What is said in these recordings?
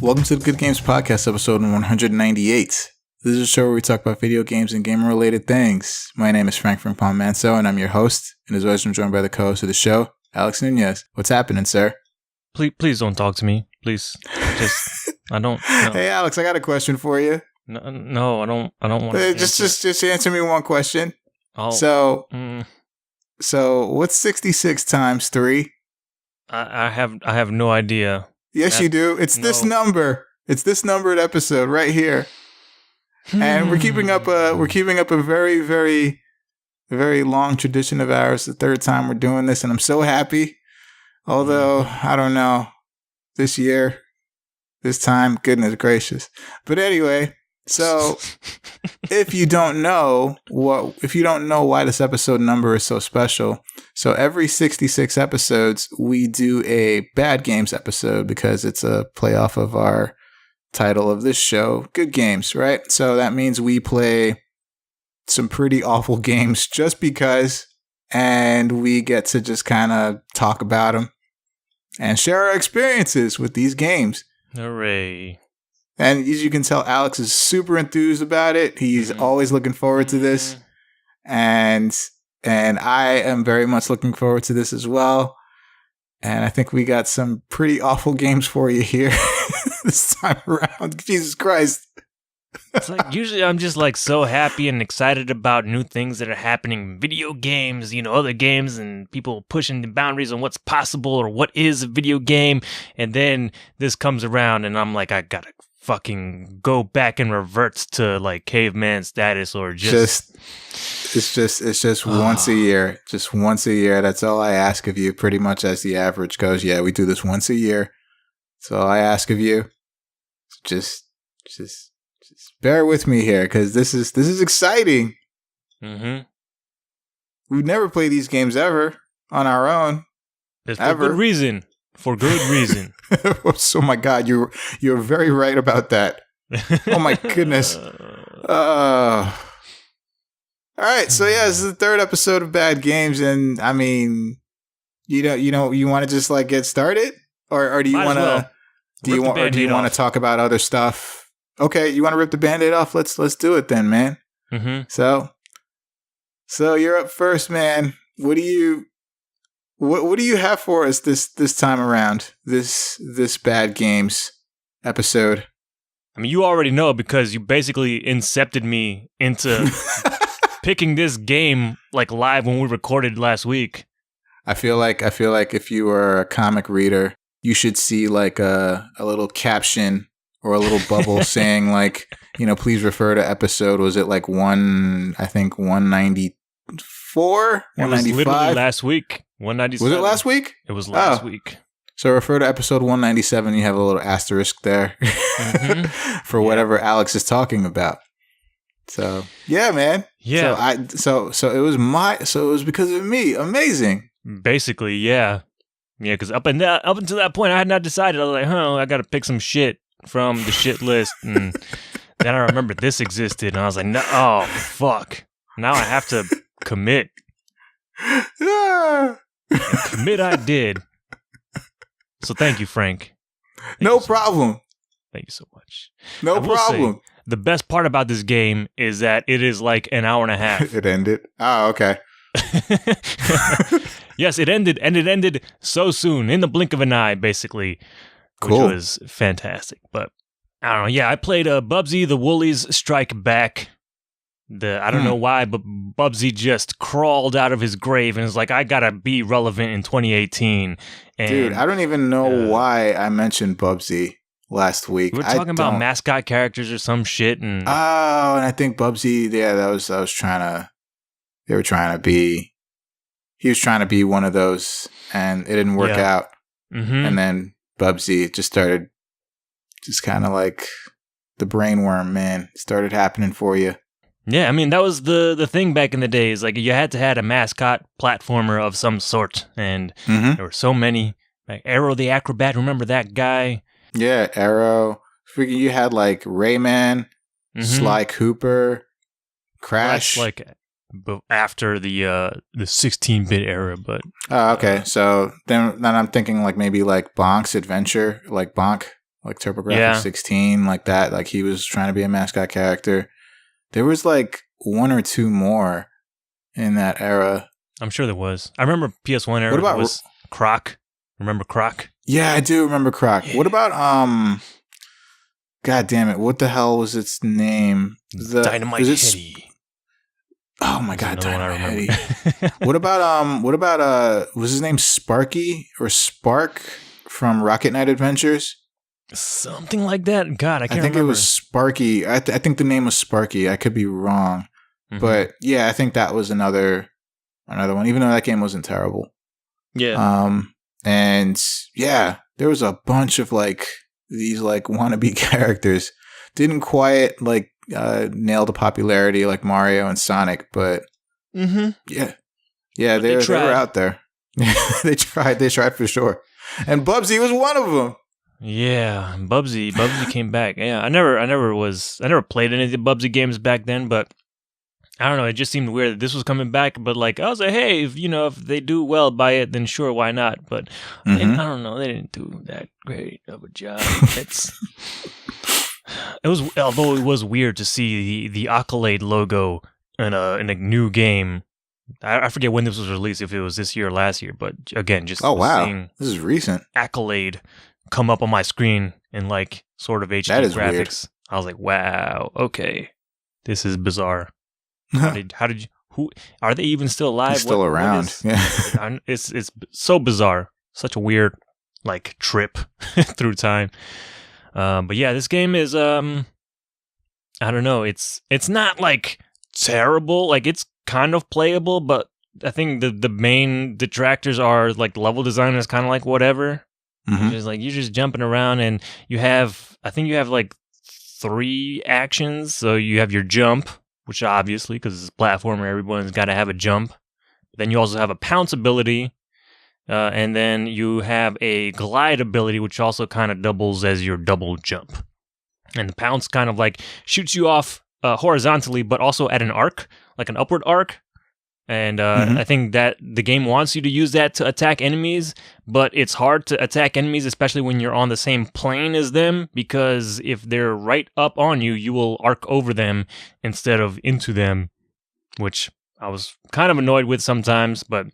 Welcome to the Good Games Podcast, episode 198. This is a show where we talk about video games and gamer-related things. My name is Frank Manso, and I'm your host. And as always, I'm joined by the co-host of the show, Alex Nunez. What's happening, sir? Please don't talk to me. Please. I don't. No. Hey, Alex, I got a question for you. No, I don't want to. Just answer me one question. Oh. So what's 66 times 3? I have no idea. Yes, you do. It's this number. It's this numbered episode right here. And we're keeping up a very, very, very long tradition of ours. The third time we're doing this, and I'm so happy. Although, I don't know, this year, this time, goodness gracious. But anyway, so if you don't know why this episode number is so special, so every 66 episodes, we do a bad games episode because it's a play off of our title of this show, Good Games, right? So that means we play some pretty awful games just because, and we get to just kind of talk about them and share our experiences with these games. Hooray. And as you can tell, Alex is super enthused about it. He's always looking forward to this. And I am very much looking forward to this as well. And I think we got some pretty awful games for you here this time around. Jesus Christ. It's like usually I'm just like so happy and excited about new things that are happening in video games, other games and people pushing the boundaries on what's possible or what is a video game. And then this comes around and I'm like, I gotta fucking go back and reverts to like caveman status or it's just once a year. Just once a year. That's all I ask of you, pretty much as the average goes. Yeah, we do this once a year. So all I ask of you, just bear with me here, because this is exciting. Mm-hmm. We've never played these games ever on our own. It's for good reason. For good reason. Oh my God, you're very right about that. Oh my goodness. All right, so yeah, this is the third episode of Bad Games, and I mean, you want to just like get started, or do you want to? Do you want to talk about other stuff? Okay, you want to rip the Band-Aid off? Let's do it then, man. Mm-hmm. So you're up first, man. What do you have for us this time around? This Bad Games episode. I mean, you already know because you basically incepted me into picking this game like live when we recorded last week. I feel like if you were a comic reader, you should see like a little caption or a little bubble saying like, please refer to episode. Was it like 194? 195? It was literally last week. 197. Was it last week? It was last week. So refer to episode 197. You have a little asterisk there for whatever Alex is talking about. So yeah, man. Yeah. So it was because of me. Amazing. Basically, yeah. Yeah, because up until that point, I had not decided. I was like, I got to pick some shit from the shit list. And then I remembered this existed, and I was like, no, oh, fuck. Now I have to commit. Commit I did. So thank you, Frank. No problem. Thank you so much. No problem. The best part about this game is that it is like an hour and a half. It ended? Oh, okay. Yes, it ended, and it ended so soon, in the blink of an eye, basically, cool. Which was fantastic. But I don't know. Yeah, I played Bubsy, the Woolies Strike Back. I don't know why, but Bubsy just crawled out of his grave and was like, I gotta be relevant in 2018. And, dude, I don't even know why I mentioned Bubsy last week. We were talking about mascot characters or some shit. And I think Bubsy, he was trying to be one of those, and it didn't work out. Mm-hmm. And then Bubsy just started, just kind of like the brainworm, man, started happening for you. Yeah, I mean, that was the thing back in the days. Like, you had to have a mascot platformer of some sort, and there were so many. Like Arrow the Acrobat, remember that guy? Yeah, Arrow. Freaking, you had like Rayman, Sly Cooper, Crash. Like after the 16-bit era, but okay. So then I'm thinking like maybe like Bonk's Adventure, like Bonk like TurboGrafx Yeah. 16, like that. Like he was trying to be a mascot character. There was like one or two more in that era. I'm sure there was. I remember PS1 era. What about was Croc? Remember Croc? Yeah, I do remember Croc. Yeah. What about God damn it! What the hell was its name? Dynamite Heady. Oh my God, Dynamite Heady. What What about was his name Sparky or Spark from Rocket Knight Adventures? Something like that. God, I can't think remember. it was Sparky. I think the name was Sparky. I could be wrong, but yeah, I think that was another one. Even though that game wasn't terrible. Yeah. And yeah, there was a bunch of like these like wannabe characters. Didn't quite like nail the popularity like Mario and Sonic, but yeah, they were out there. They tried for sure. And Bubsy was one of them. Yeah, Bubsy came back. Yeah, I never played any of the Bubsy games back then, but I don't know, it just seemed weird that this was coming back, but like I was like, hey, if they do well by it, then sure, why not? But I don't know, they didn't do that great of a job. Although it was weird to see the Accolade logo in a new game. I forget when this was released, if it was this year or last year, but again, just seeing this is recent. Accolade come up on my screen in like sort of HD graphics. Weird. I was like, wow, okay, this is bizarre. How did you? Who are they even still alive? They're still around? Yeah, it's so bizarre. Such a weird like trip through time. But yeah, this game is I don't know. It's not like terrible. Like it's kind of playable, but I think the main detractors are like level design is kind of like whatever. You're just jumping around, and I think you have like 3 actions. So you have your jump, which obviously, because it's a platformer, everyone's got to have a jump. Then you also have a pounce ability, and then you have a glide ability, which also kind of doubles as your double jump. And the pounce kind of like shoots you off horizontally, but also at an arc, like an upward arc. And I think that the game wants you to use that to attack enemies, but it's hard to attack enemies, especially when you're on the same plane as them, because if they're right up on you, you will arc over them instead of into them, which I was kind of annoyed with sometimes. But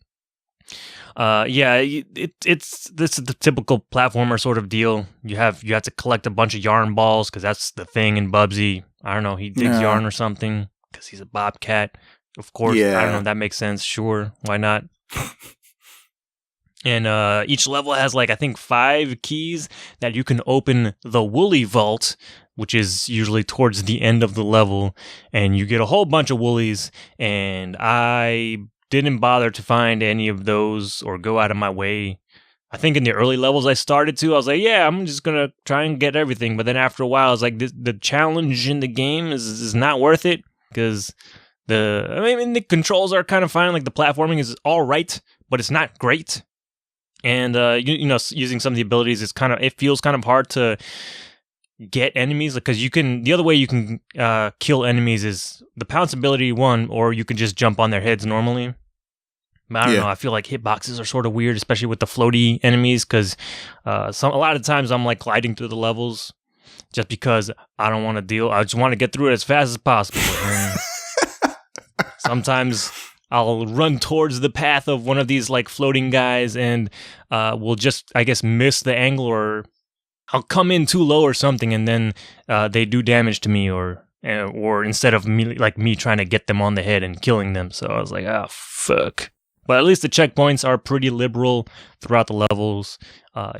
yeah, it's this is the typical platformer sort of deal. You have to collect a bunch of yarn balls because that's the thing in Bubsy. I don't know, he digs yarn or something because he's a bobcat. Of course, I don't know, that makes sense. Sure, why not? And each level has like I think 5 keys that you can open the Woolly Vault, which is usually towards the end of the level, and you get a whole bunch of Woolies. And I didn't bother to find any of those or go out of my way. I think in the early levels I started to. I was like, yeah, I'm just gonna try and get everything. But then after a while, I was like, the challenge in the game is not worth it because. The controls are kind of fine. Like the platforming is all right, but it's not great. And using some of the abilities it feels kind of hard to get enemies because the other way you can kill enemies is the pounce ability one, or you can just jump on their heads normally. But I don't know. I feel like hitboxes are sort of weird, especially with the floaty enemies, because a lot of times I'm like gliding through the levels just because I don't want to deal. I just want to get through it as fast as possible. Sometimes I'll run towards the path of one of these like floating guys and will just, I guess, miss the angle, or I'll come in too low or something, and then they do damage to me, or instead of me trying to get them on the head and killing them. So I was like, oh, fuck. But at least the checkpoints are pretty liberal throughout the levels.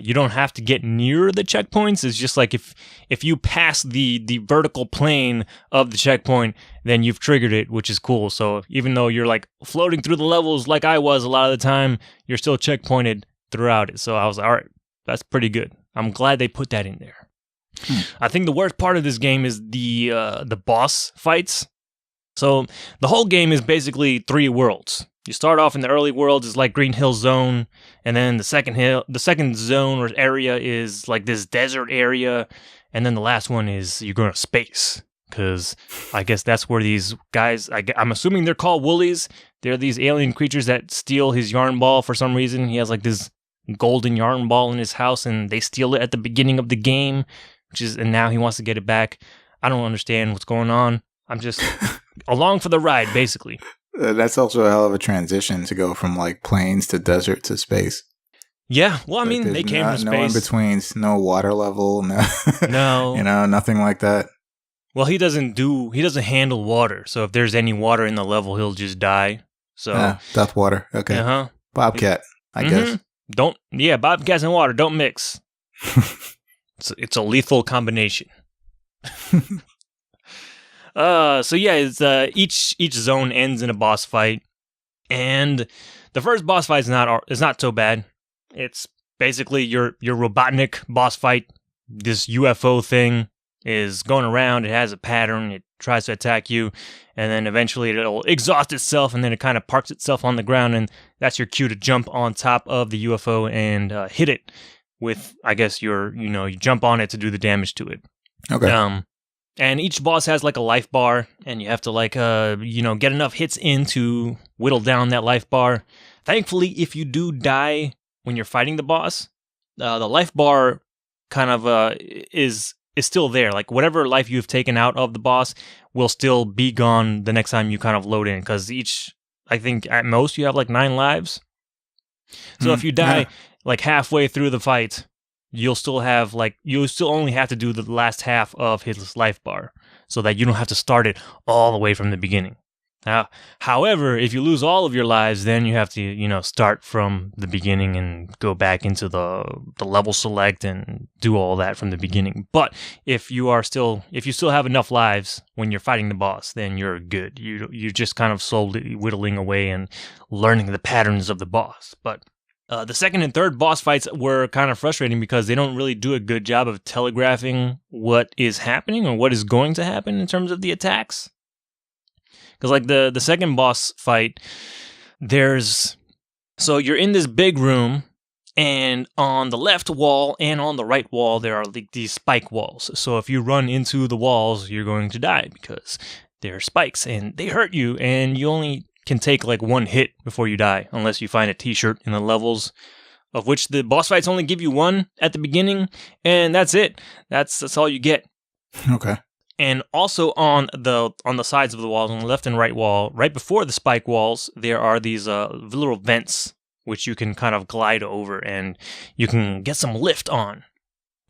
You don't have to get near the checkpoints. It's just like if you pass the vertical plane of the checkpoint, then you've triggered it, which is cool. So even though you're like floating through the levels like I was a lot of the time, you're still checkpointed throughout it. So I was like, all right, that's pretty good. I'm glad they put that in there. I think the worst part of this game is the boss fights. So the whole game is basically 3 worlds. You start off in the early world is like Green Hill Zone, and then the second zone or area is like this desert area, and then the last one is you're going to space, because I guess that's where these guys, I'm assuming they're called Woolies. They're these alien creatures that steal his yarn ball for some reason. He has like this golden yarn ball in his house, and they steal it at the beginning of the game, and now he wants to get it back. I don't understand what's going on. I'm just along for the ride, basically. That's also a hell of a transition to go from like plains to desert to space. Yeah, well, I Like, mean, they came from space. No in betweens, no water level, no, nothing like that. Well, he doesn't handle water. So if there's any water in the level, he'll just die. So death water. Okay. Bobcat, I guess. Bobcats and water don't mix. It's a lethal combination. It's each zone ends in a boss fight, and the first boss fight is not so bad. It's basically your Robotnik boss fight. This UFO thing is going around. It has a pattern. It tries to attack you, and then eventually it'll exhaust itself, and then it kind of parks itself on the ground, and that's your cue to jump on top of the UFO and hit it with, I guess, you jump on it to do the damage to it. Okay. And each boss has like a life bar, and you have to get enough hits in to whittle down that life bar. Thankfully, if you do die when you're fighting the boss, the life bar kind of is still there. Like whatever life you've taken out of the boss will still be gone the next time you kind of load in, because I think at most you have like 9 lives. So if you die like halfway through the fight, you'll still only have to do the last half of his life bar, so that you don't have to start it all the way from the beginning. However, if you lose all of your lives, then you have to, start from the beginning and go back into the level select and do all that from the beginning. But if you still have enough lives when you're fighting the boss, then you're good. You're just kind of slowly whittling away and learning the patterns of the boss. But the second and third boss fights were kind of frustrating because they don't really do a good job of telegraphing what is happening or what is going to happen in terms of the attacks. Because like the second boss fight, so you're in this big room, and on the left wall and on the right wall, there are like these spike walls. So if you run into the walls, you're going to die because they're spikes and they hurt you, and you only can take like one hit before you die, unless you find a t-shirt in the levels, of which the boss fights only give you one at the beginning, and that's it. That's all you get. Okay. And also on the sides of the walls, on the left and right wall, right before the spike walls, there are these little vents which you can kind of glide over, and you can get some lift on.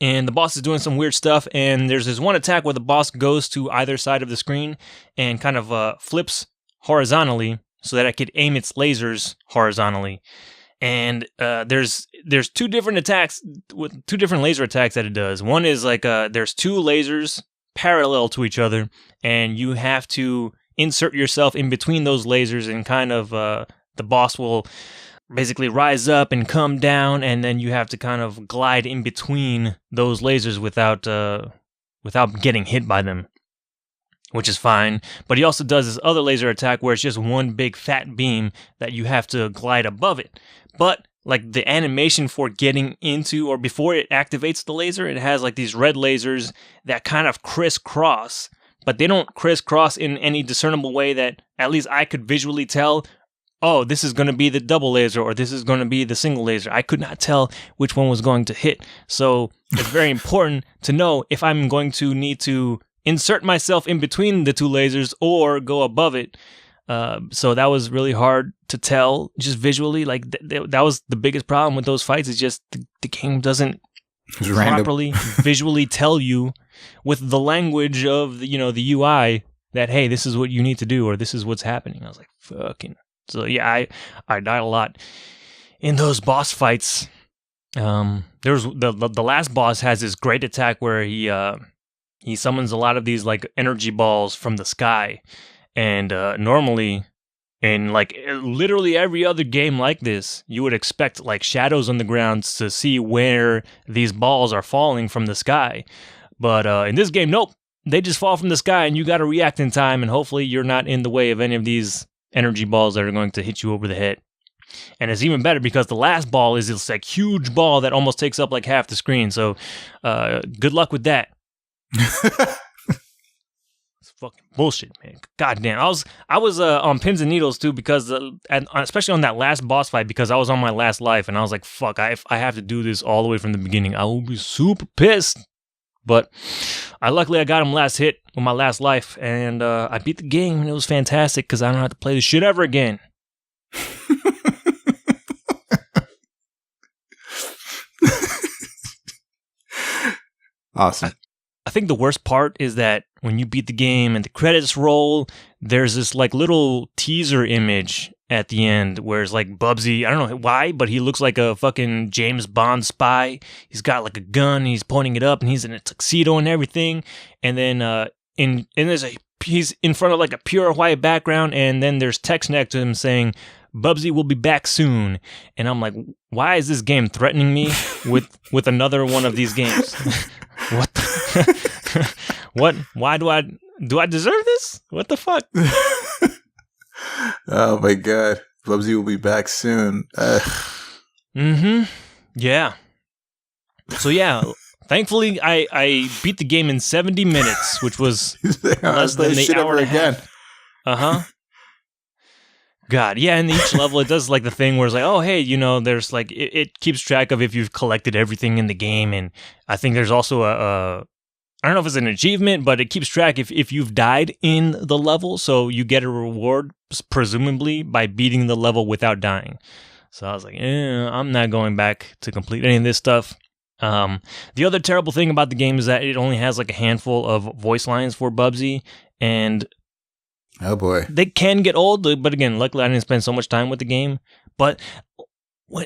And the boss is doing some weird stuff, and there's this one attack where the boss goes to either side of the screen and kind of flips horizontally so that I could aim its lasers horizontally. And there's 2 different attacks, with 2 different laser attacks that it does. One is like there's 2 lasers parallel to each other, and you have to insert yourself in between those lasers, and kind of the boss will basically rise up and come down, and then you have to kind of glide in between those lasers without getting hit by them, which is fine. But he also does this other laser attack where it's just one big fat beam that you have to glide above it. But like the animation for getting into, or before it activates the laser, it has like these red lasers that kind of crisscross, but they don't crisscross in any discernible way that at least I could visually tell, oh, this is going to be the double laser, or this is going to be the single laser. I could not tell which one was going to hit. So it's very important to know if I'm going to need to insert myself in between the 2 lasers or go above it. So that was really hard to tell just visually. Like that was the biggest problem with those fights, is just the game doesn't properly visually tell you with the language of the UI that, hey, this is what you need to do, or this is what's happening. I was like, fucking. So yeah, I died a lot in those boss fights. There's the last boss has this great attack where he summons a lot of these like energy balls from the sky. And normally, in like literally every other game like this, you would expect like shadows on the ground to see where these balls are falling from the sky. But in this game, nope. They just fall from the sky, and you got to react in time, and hopefully you're not in the way of any of these energy balls that are going to hit you over the head. And it's even better because the last ball is this like huge ball that almost takes up like half the screen. So good luck with that. fucking bullshit, man. Goddamn. I was on pins and needles too because especially on that last boss fight because I was on my last life and I was like, fuck, if I have to do this all the way from the beginning, I will be super pissed. But luckily I got him last hit with my last life and I beat the game and it was fantastic because I don't have to play this shit ever again. Awesome. I think the worst part is that when you beat the game and the credits roll, there's this like little teaser image at the end where it's like Bubsy, I don't know why, but he looks like a fucking James Bond spy. He's got like a gun, he's pointing it up, and he's in a tuxedo and everything. And then he's in front of like a pure white background, and then there's text next to him saying, Bubsy will be back soon. And I'm like, why is this game threatening me with another one of these games? What? What? Why do I deserve this? What the fuck? Oh my god. Bubsy will be back soon. Yeah. So yeah, thankfully I beat the game in 70 minutes, which was less than the hour and a half. Uh-huh. God, yeah, in each level it does like the thing where it's like, oh, hey, you know, there's like, it keeps track of if you've collected everything in the game, and I think there's also I don't know if it's an achievement, but it keeps track if you've died in the level, so you get a reward, presumably, by beating the level without dying. So I was like, I'm not going back to complete any of this stuff. The other terrible thing about the game is that it only has like a handful of voice lines for Bubsy, and oh boy, they can get old, but again, luckily I didn't spend so much time with the game. But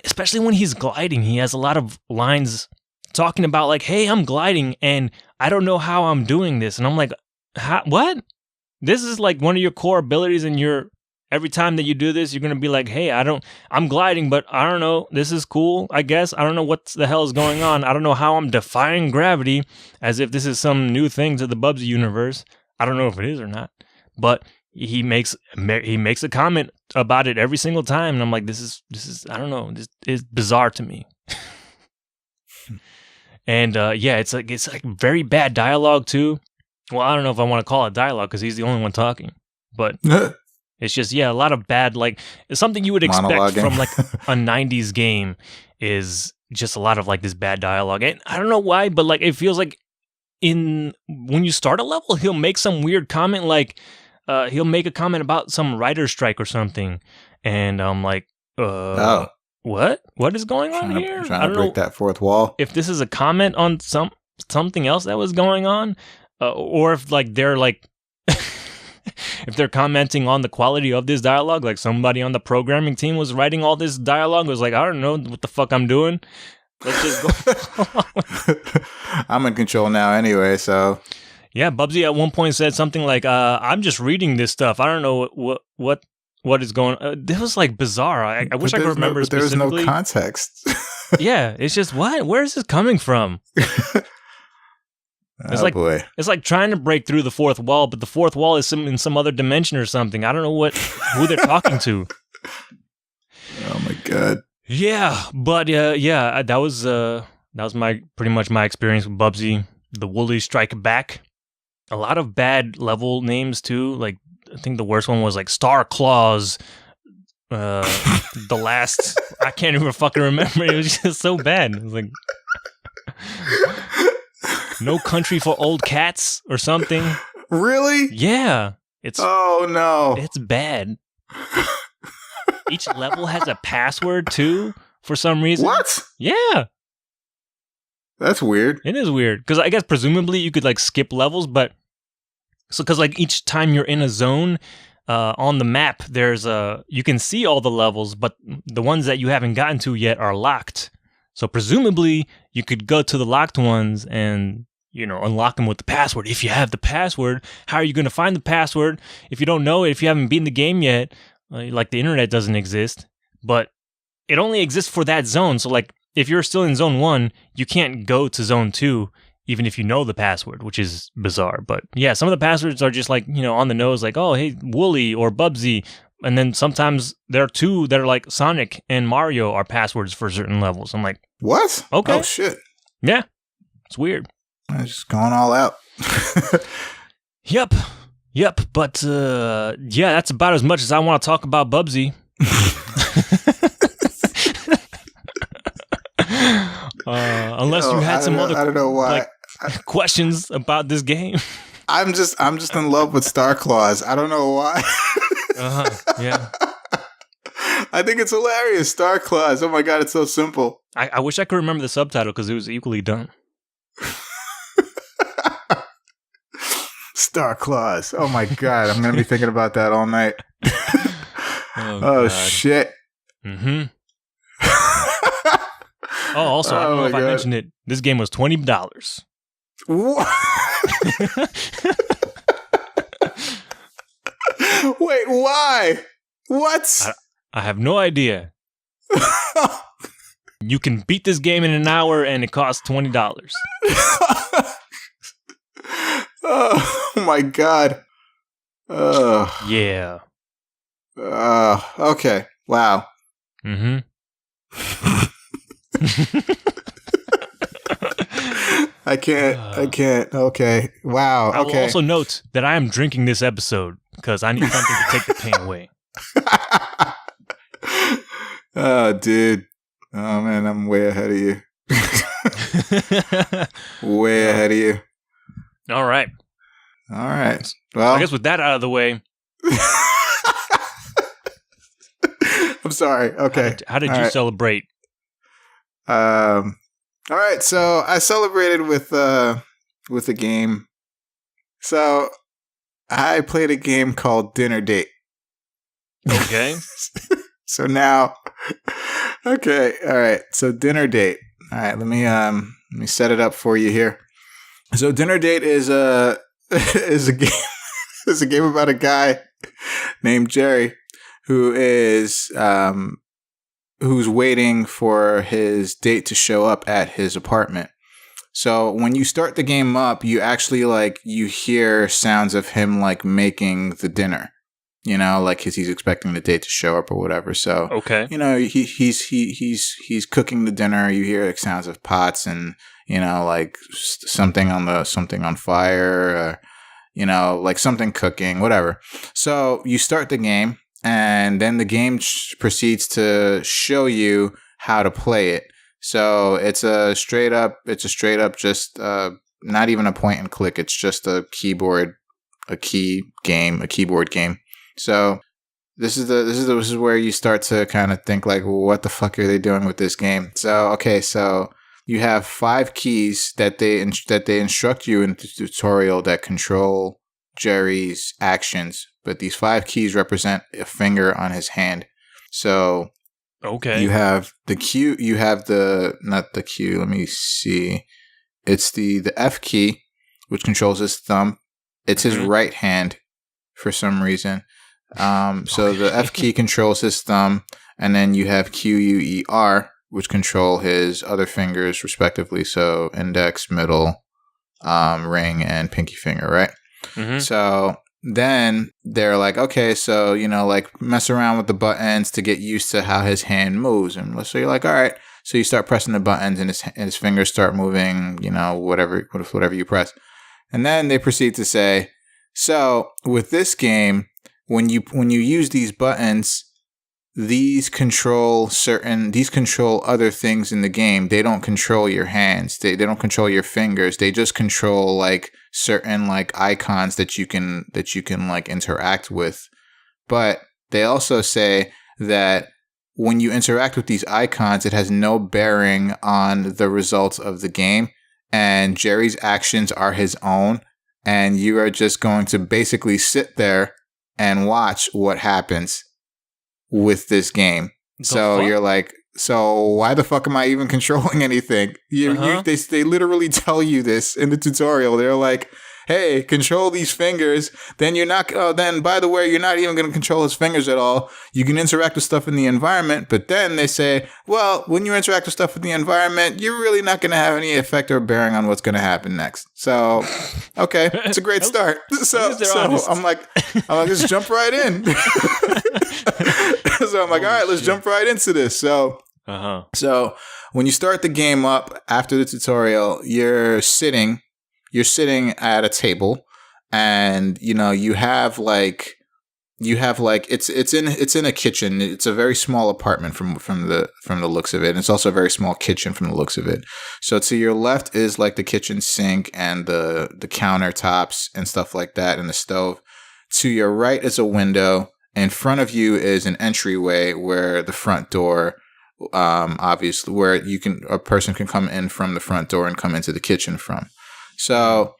especially when he's gliding, he has a lot of lines talking about like, hey, I'm gliding and I don't know how I'm doing this. And I'm like, what? This is like one of your core abilities, and every time that you do this, you're going to be like, hey, I'm gliding, but I don't know. This is cool, I guess. I don't know what the hell is going on. I don't know how I'm defying gravity, as if this is some new thing to the Bubsy universe. I don't know if it is or not, but he makes a comment about it every single time, and I'm like, this is I don't know, this is bizarre to me. And yeah, it's like very bad dialogue too. Well, I don't know if I want to call it dialogue because he's the only one talking, but it's just, yeah, a lot of bad, like something you would expect from like a 90s game is just a lot of like this bad dialogue. And I don't know why, but like it feels like when you start a level, he'll make some weird comment, like he'll make a comment about some writer's strike or something, and I'm like, what is going on here? Trying to break that fourth wall. If this is a comment on something else that was going on, or if like they're like, if they're commenting on the quality of this dialogue, like somebody on the programming team was writing all this dialogue, was like, I don't know what the fuck I'm doing. Let's just go. I'm in control now anyway, so. Yeah, Bubsy at one point said something like, I'm just reading this stuff. I don't know what is going on. It was like bizarre. I wish I could remember specifically. There's no context. Yeah, it's just, what? Where is this coming from? Boy. It's like trying to break through the fourth wall, but the fourth wall is in some other dimension or something. I don't know who they're talking to. Oh my god. Yeah, but yeah, that was pretty much my experience with Bubsy. The Woolies Strike Back. A lot of bad level names too. Like I think the worst one was like Star Claws. The last, I can't even fucking remember. It was just so bad. It was like No Country for Old Cats or something. Really? Yeah. Oh no. It's bad. Each level has a password too, for some reason. What? Yeah. That's weird. It is weird. Because I guess presumably you could like skip levels, but because like each time you're in a zone on the map, you can see all the levels, but the ones that you haven't gotten to yet are locked. So presumably you could go to the locked ones and, unlock them with the password. If you have the password, how are you going to find the password if you don't know it, if you haven't beaten the game yet? Like the internet doesn't exist, but it only exists for that zone. So like if you're still in zone 1, you can't go to zone 2, even if you know the password, which is bizarre. But yeah, some of the passwords are just like, on the nose, like, oh, hey, Wooly or Bubsy. And then sometimes there are two that are like Sonic and Mario are passwords for certain levels. I'm like, what? Okay. Oh, shit. Yeah. It's weird. I'm just going all out. Yep. Yep, but yeah, that's about as much as I want to talk about Bubsy. Unless you had some other, I don't know why. questions about this game. I'm just in love with Star Claus. I don't know why. Yeah. I think it's hilarious. Star Claus. Oh my god, it's so simple. I wish I could remember the subtitle because it was equally dumb. Star Claus. Oh my god, I'm gonna be thinking about that all night. Oh shit. Mm-hmm. Oh, also, I don't know if I mentioned it. This game was $20. What? Wait, why? What? I have no idea. You can beat this game in an hour, and it costs $20. Oh my god. Yeah. Okay. Wow. Mm-hmm. I can't. Okay. Wow. I will Okay. also note that I am drinking this episode because I need something to take the pain away. Oh, dude. Oh, man, I'm way ahead of you. Way ahead of you. All right. Well, I guess with that out of the way. I'm sorry. Okay. How did you celebrate? All right. So I celebrated with a game. So I played a game called Dinner Date. Okay. So now, okay. All right. So Dinner Date. All right. Let me set it up for you here. So Dinner Date is a game. It's a game about a guy named Jerry who is who's waiting for his date to show up at his apartment. So when you start the game up, you actually you hear sounds of him making the dinner. You know, because he's expecting the date to show up or whatever. So okay, you know, he's cooking the dinner. You hear sounds of pots and something on fire. Something cooking, whatever. So you start the game, and then the game proceeds to show you how to play it. So it's a straight up just not even a point and click. It's just a keyboard game. So this is where you start to kind of think what the fuck are they doing with this game? So okay, so you have 5 keys that they instruct you in the tutorial that control Jerry's actions, but these 5 keys represent a finger on his hand. So okay, you have the Q, you have not the Q, let me see. It's the F key, which controls his thumb. It's his right hand for some reason. So the F key controls his thumb, and then you have Q, U, E, R, which control his other fingers respectively. So index, middle, ring, and pinky finger, right? Mm-hmm. So then they're okay, so, mess around with the buttons to get used to how his hand moves. And so you're all right. So you start pressing the buttons and his fingers start moving, whatever you press. And then they proceed to say, so with this game, when you use these buttons, these control other things in the game. They don't control your hands. They don't control your fingers. They just control certain icons that you can interact with. But they also say that when you interact with these icons, it has no bearing on the results of the game, and Jerry's actions are his own, and you are just going to basically sit there and watch what happens with this game. So you're so why the fuck am I even controlling anything? They literally tell you this in the tutorial. They're hey, control these fingers. Then you're not. Then by the way, you're not even going to control his fingers at all. You can interact with stuff in the environment, but then they say, well, when you interact with stuff in the environment, you're really not going to have any effect or bearing on what's going to happen next. So, okay, it's a great start. So I'm let's jump right in. So I'm all right, let's jump right into this. So, so when you start the game up after the tutorial, you're sitting at a table, and you have like it's in a kitchen. It's a very small apartment from the looks of it. And it's also a very small kitchen from the looks of it. So to your left is like the kitchen sink and the countertops and stuff like that, and the stove. To your right is a window. In front of you is an entryway where the front door, obviously, where a person can come in from the front door and come into the kitchen from. So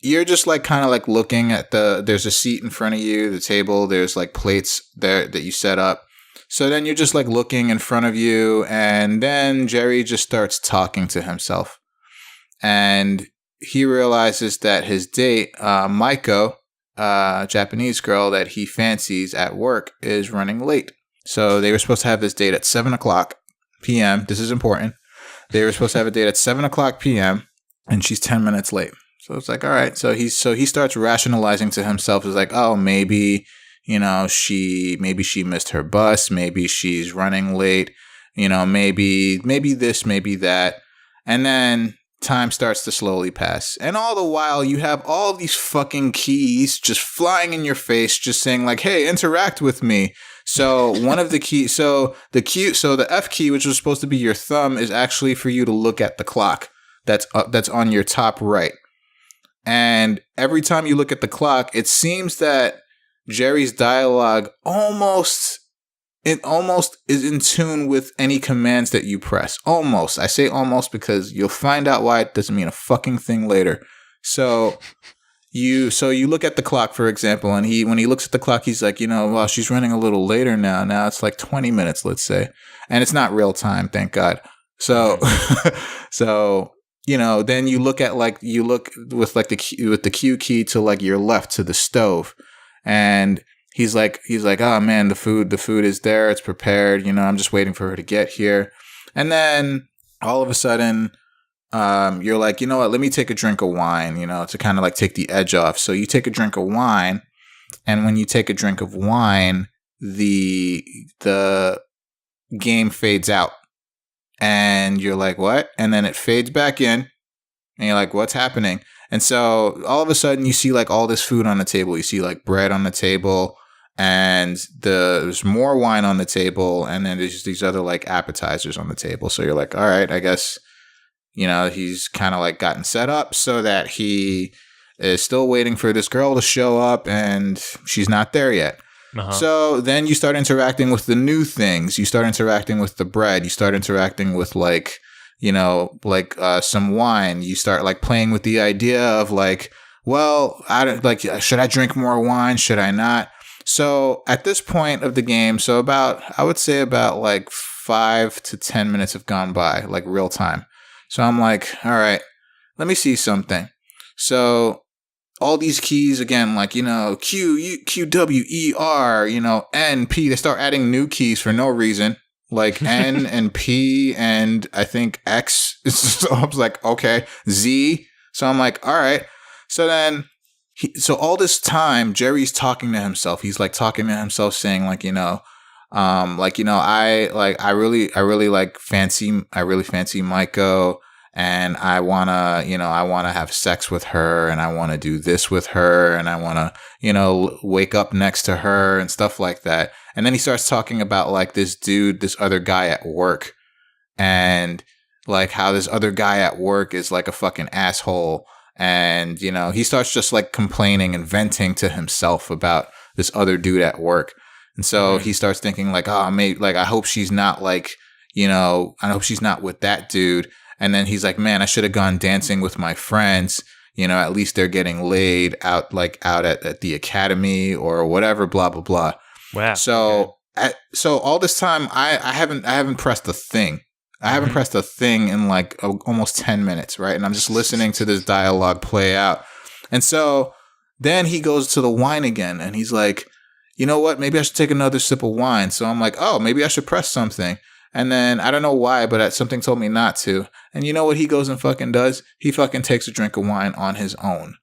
you're just like kind of like looking at there's a seat in front of you, the table, there's like plates there that you set up. So then you're just like looking in front of you, and then Jerry just starts talking to himself. And he realizes that his date, Maiko, Japanese girl that he fancies at work, is running late. So they were supposed to have this date at 7 o'clock p.m. This is important. They were supposed to have a date at 7 o'clock p.m. and she's 10 minutes late. So it's like, all right. So he starts rationalizing to himself. It's like, oh, maybe, she missed her bus. Maybe she's running late. Maybe this, maybe that. And then time starts to slowly pass. And all the while, you have all these fucking keys just flying in your face, just saying like, hey, interact with me. So one of the keys, the F key, which was supposed to be your thumb, is actually for you to look at the clock that's on your top right. And every time you look at the clock, it seems that Jerry's dialogue almost is in tune with any commands that you press. Almost. I say almost because you'll find out why it doesn't mean a fucking thing later. So you look at the clock, for example, and when he looks at the clock, he's like, well, she's running a little later now. Now it's like 20 minutes, let's say. And it's not real time, thank God. So then you look with like with the Q key to like your left to the stove, and he's like, oh man, the food is there, it's prepared. I'm just waiting for her to get here. And then all of a sudden, you're like, you know what? Let me take a drink of wine, to kind of like take the edge off. So you take a drink of wine, and when you take a drink of wine, the game fades out. And you're like, what? And then it fades back in. And you're like, what's happening? And so all of a sudden you see like all this food on the table. You see like bread on the table, and there's more wine on the table. And then there's these other like appetizers on the table. So you're like, all right, I guess, he's kind of like gotten set up so that he is still waiting for this girl to show up, and she's not there yet. Uh-huh. So then you start interacting with the new things. You start interacting with the bread. You start interacting with like, some wine. You start like playing with the idea of like, well, should I drink more wine? Should I not? So at this point of the game, I would say about like 5 to 10 minutes have gone by, like real time. So I'm like, all right, let me see something. So all these keys again, like, Q, W, E, R, N, P. They start adding new keys for no reason, like N and P and I think X. So I was like, okay, Z. So I'm like, all right. So then, all this time, Jerry's talking to himself. He's like talking to himself, saying like, I really fancy Maiko. And I want to have sex with her, and I want to do this with her, and I want to, wake up next to her and stuff like that. And then he starts talking about like this other guy at work, and like how this other guy at work is like a fucking asshole. And, he starts just like complaining and venting to himself about this other dude at work. And so he starts thinking like, oh, maybe like, I hope she's not like, I hope she's not with that dude. And then he's like, man, I should have gone dancing with my friends. At least they're getting laid out at the academy or whatever, blah, blah, blah. Wow. So, so all this time, I haven't pressed a thing. I haven't pressed a thing in like almost 10 minutes, right? And I'm just listening to this dialogue play out. And so then he goes to the wine again, and he's like, you know what? Maybe I should take another sip of wine. So I'm like, oh, maybe I should press something. And then I don't know why, but something told me not to. And you know what he goes and fucking does? He fucking takes a drink of wine on his own.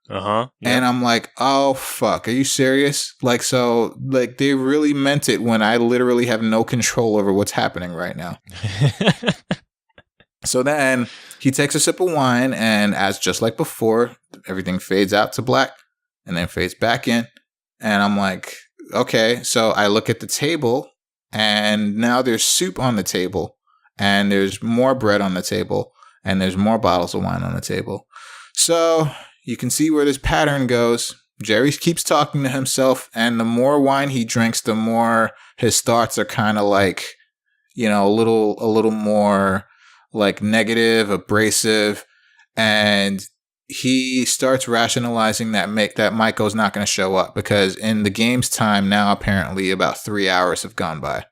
Uh-huh. Yeah. And I'm like, oh, fuck. Are you serious? Like, so, like, they really meant it when I literally have no control over what's happening right now. So then he takes a sip of wine, and as just like before, everything fades out to black and then fades back in. And I'm like, okay. So I look at the table, and now there's soup on the table, and there's more bread on the table, and there's more bottles of wine on the table. So you can see where this pattern goes. Jerry keeps talking to himself, and the more wine he drinks, the more his thoughts are kind of like, a little more like negative, abrasive, and he starts rationalizing that Maiko's not going to show up because in the game's time now, apparently about 3 hours have gone by.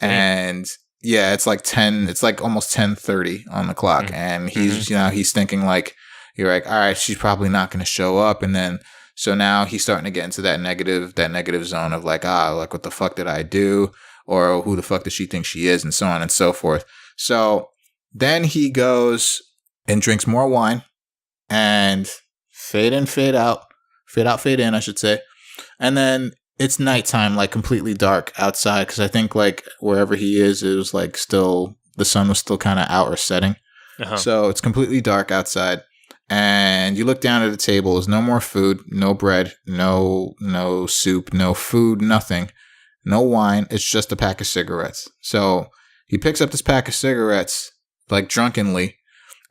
And yeah, it's like almost 10:30 on the clock. And he's, he's thinking like, you're like, all right, she's probably not going to show up. And then, so now he's starting to get into that negative zone of like, like what the fuck did I do? Or who the fuck does she think she is? And so on and so forth. So then he goes and drinks more wine and fade in, fade out, fade in, I should say. And then it's nighttime, like completely dark outside. Cause I think like wherever he is, it was like still, the sun was still kind of out or setting. So it's completely dark outside. And you look down at the table, there's no more food, no bread, no soup, no food, nothing, no wine. It's just a pack of cigarettes. So he picks up this pack of cigarettes, like drunkenly,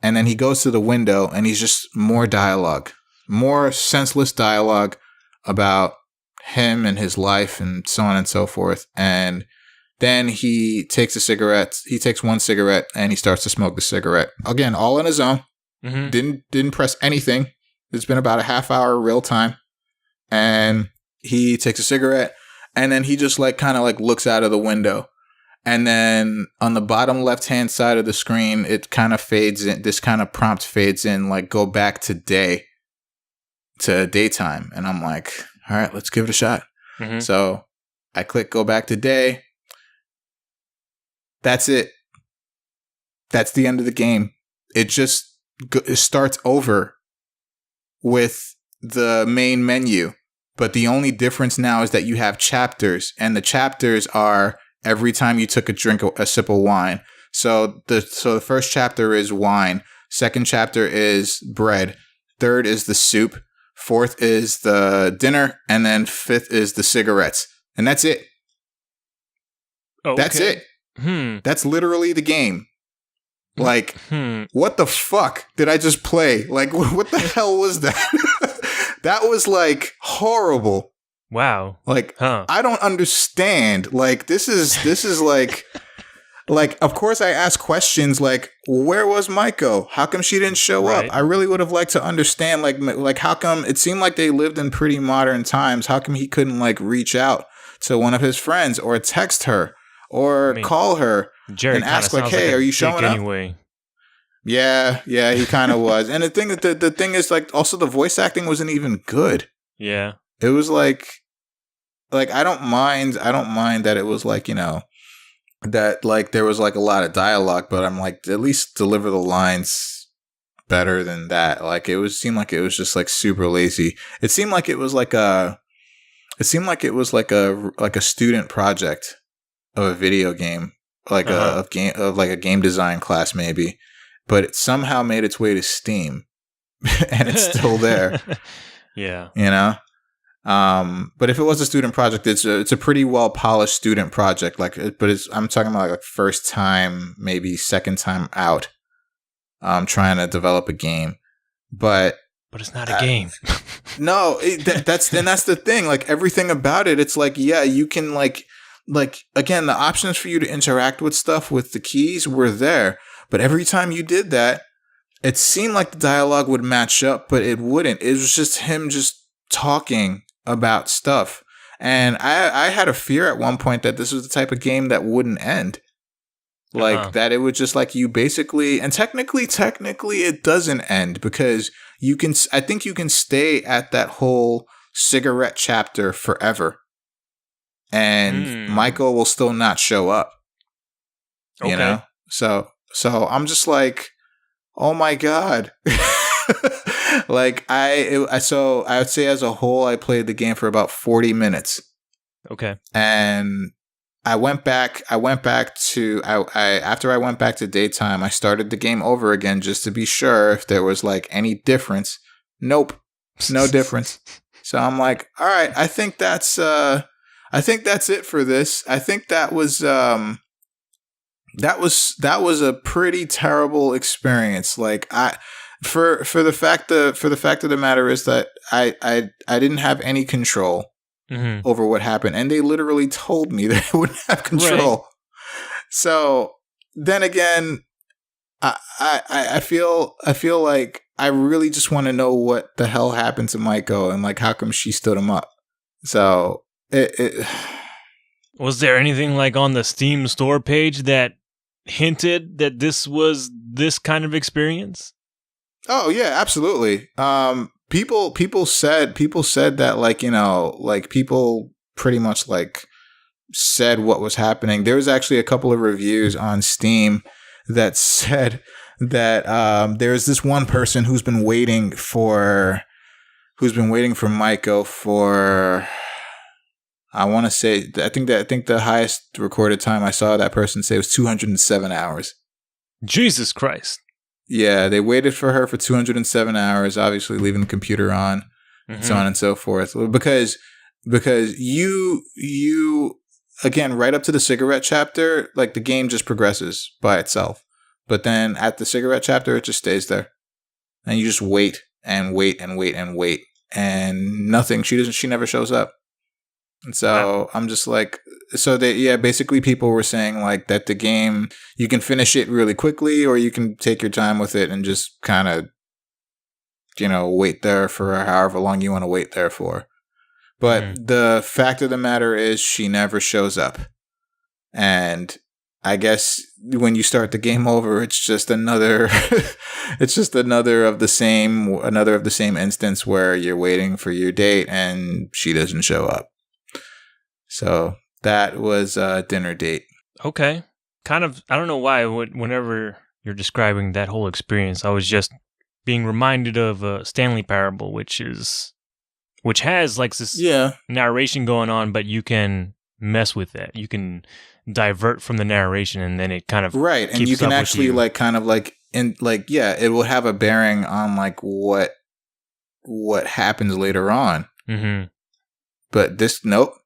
and then he goes to the window and he's just more dialogue, more senseless dialogue about him and his life and so on and so forth. And then he takes one cigarette and he starts to smoke the cigarette. Again, all on his own. Didn't press anything. It's been about a half hour real time. And he takes a cigarette and then he just like kind of like looks out of the window. And then on the bottom left-hand side of the screen, it kind of fades in. This kind of prompt fades in, like go back to daytime. And I'm like, all right, let's give it a shot. So I click go back to day. That's it. That's the end of the game. It just it starts over with the main menu. But the only difference now is that you have chapters, and the chapters are every time you took a sip of wine. So the first chapter is wine. Second chapter is bread. Third is the soup. Fourth is the dinner. And then fifth is the cigarettes. And that's it. Okay. That's it. That's literally the game. Like, what the fuck did I just play? Like, what the hell was that? That was like horrible. Wow. Like, I don't understand. Like, this is like, of course I ask questions like, where was Maiko? How come she didn't show up? I really would have liked to understand, like how come it seemed like they lived in pretty modern times? How come he couldn't like reach out to one of his friends or text her or call her and ask like, hey, are you showing up? Anyway. Yeah, he kind of was. And the thing is like, also the voice acting wasn't even good. Yeah. It was like I don't mind that it was like, that like there was like a lot of dialogue, but I'm like, at least deliver the lines better than that. Like seemed like it was just like super lazy. It seemed like it was like a student project of a video game, like a game design class maybe, but it somehow made its way to Steam and it's still there. Yeah. But if it was a student project, it's a pretty well polished student project. I'm talking about like first time, maybe second time out. Trying to develop a game, but it's not a game. No, that's the thing. Like everything about it, it's like, yeah, you can like again, the options for you to interact with stuff with the keys were there, but every time you did that, it seemed like the dialogue would match up, but it wouldn't. It was just him just talking about stuff. And I had a fear at one point that this was the type of game that wouldn't end. Like that it would just like you basically, and technically it doesn't end because I think you can stay at that whole cigarette chapter forever. And Maiko will still not show up. Okay. So I'm just like, oh my God. Like I would say as a whole, I played the game for about 40 minutes. Okay. And I went back to after I went back to daytime, I started the game over again just to be sure if there was like any difference. Nope. No difference. So I'm like, all right, I think that's it for this. I think that was a pretty terrible experience. Like for the fact of the matter is that I didn't have any control over what happened, and they literally told me that I wouldn't have control. Right. So then again, I feel like I really just want to know what the hell happened to Maiko and like how come she stood him up. So it was there anything like on the Steam store page that hinted that this was this kind of experience? Oh yeah, absolutely. People said that like, you know, like people pretty much like said what was happening. There was actually a couple of reviews on Steam that said that there's this one person who's been waiting for Maiko for, I want to say, I think the highest recorded time I saw that person say was 207 hours. Jesus Christ. Yeah, they waited for her for 207 hours, obviously leaving the computer on, and so on and so forth. Because you again, right up to the cigarette chapter, like the game just progresses by itself. But then at the cigarette chapter, it just stays there, and you just wait and wait and wait and wait, and nothing. She never shows up. And so I'm just like, basically people were saying like that the game, you can finish it really quickly or you can take your time with it and just kind of, you know, wait there for however long you want to wait there for. But the fact of the matter is she never shows up. And I guess when you start the game over, it's just another of the same instance where you're waiting for your date and she doesn't show up. So that was a dinner date. Okay. Kind of, I don't know why, whenever you're describing that whole experience, I was just being reminded of Stanley Parable, which has like this narration going on, but you can mess with that. You can divert from the narration and then it kind of right. And you can actually like kind of like it will have a bearing on like what happens later on. Mm-hmm. But this, nope.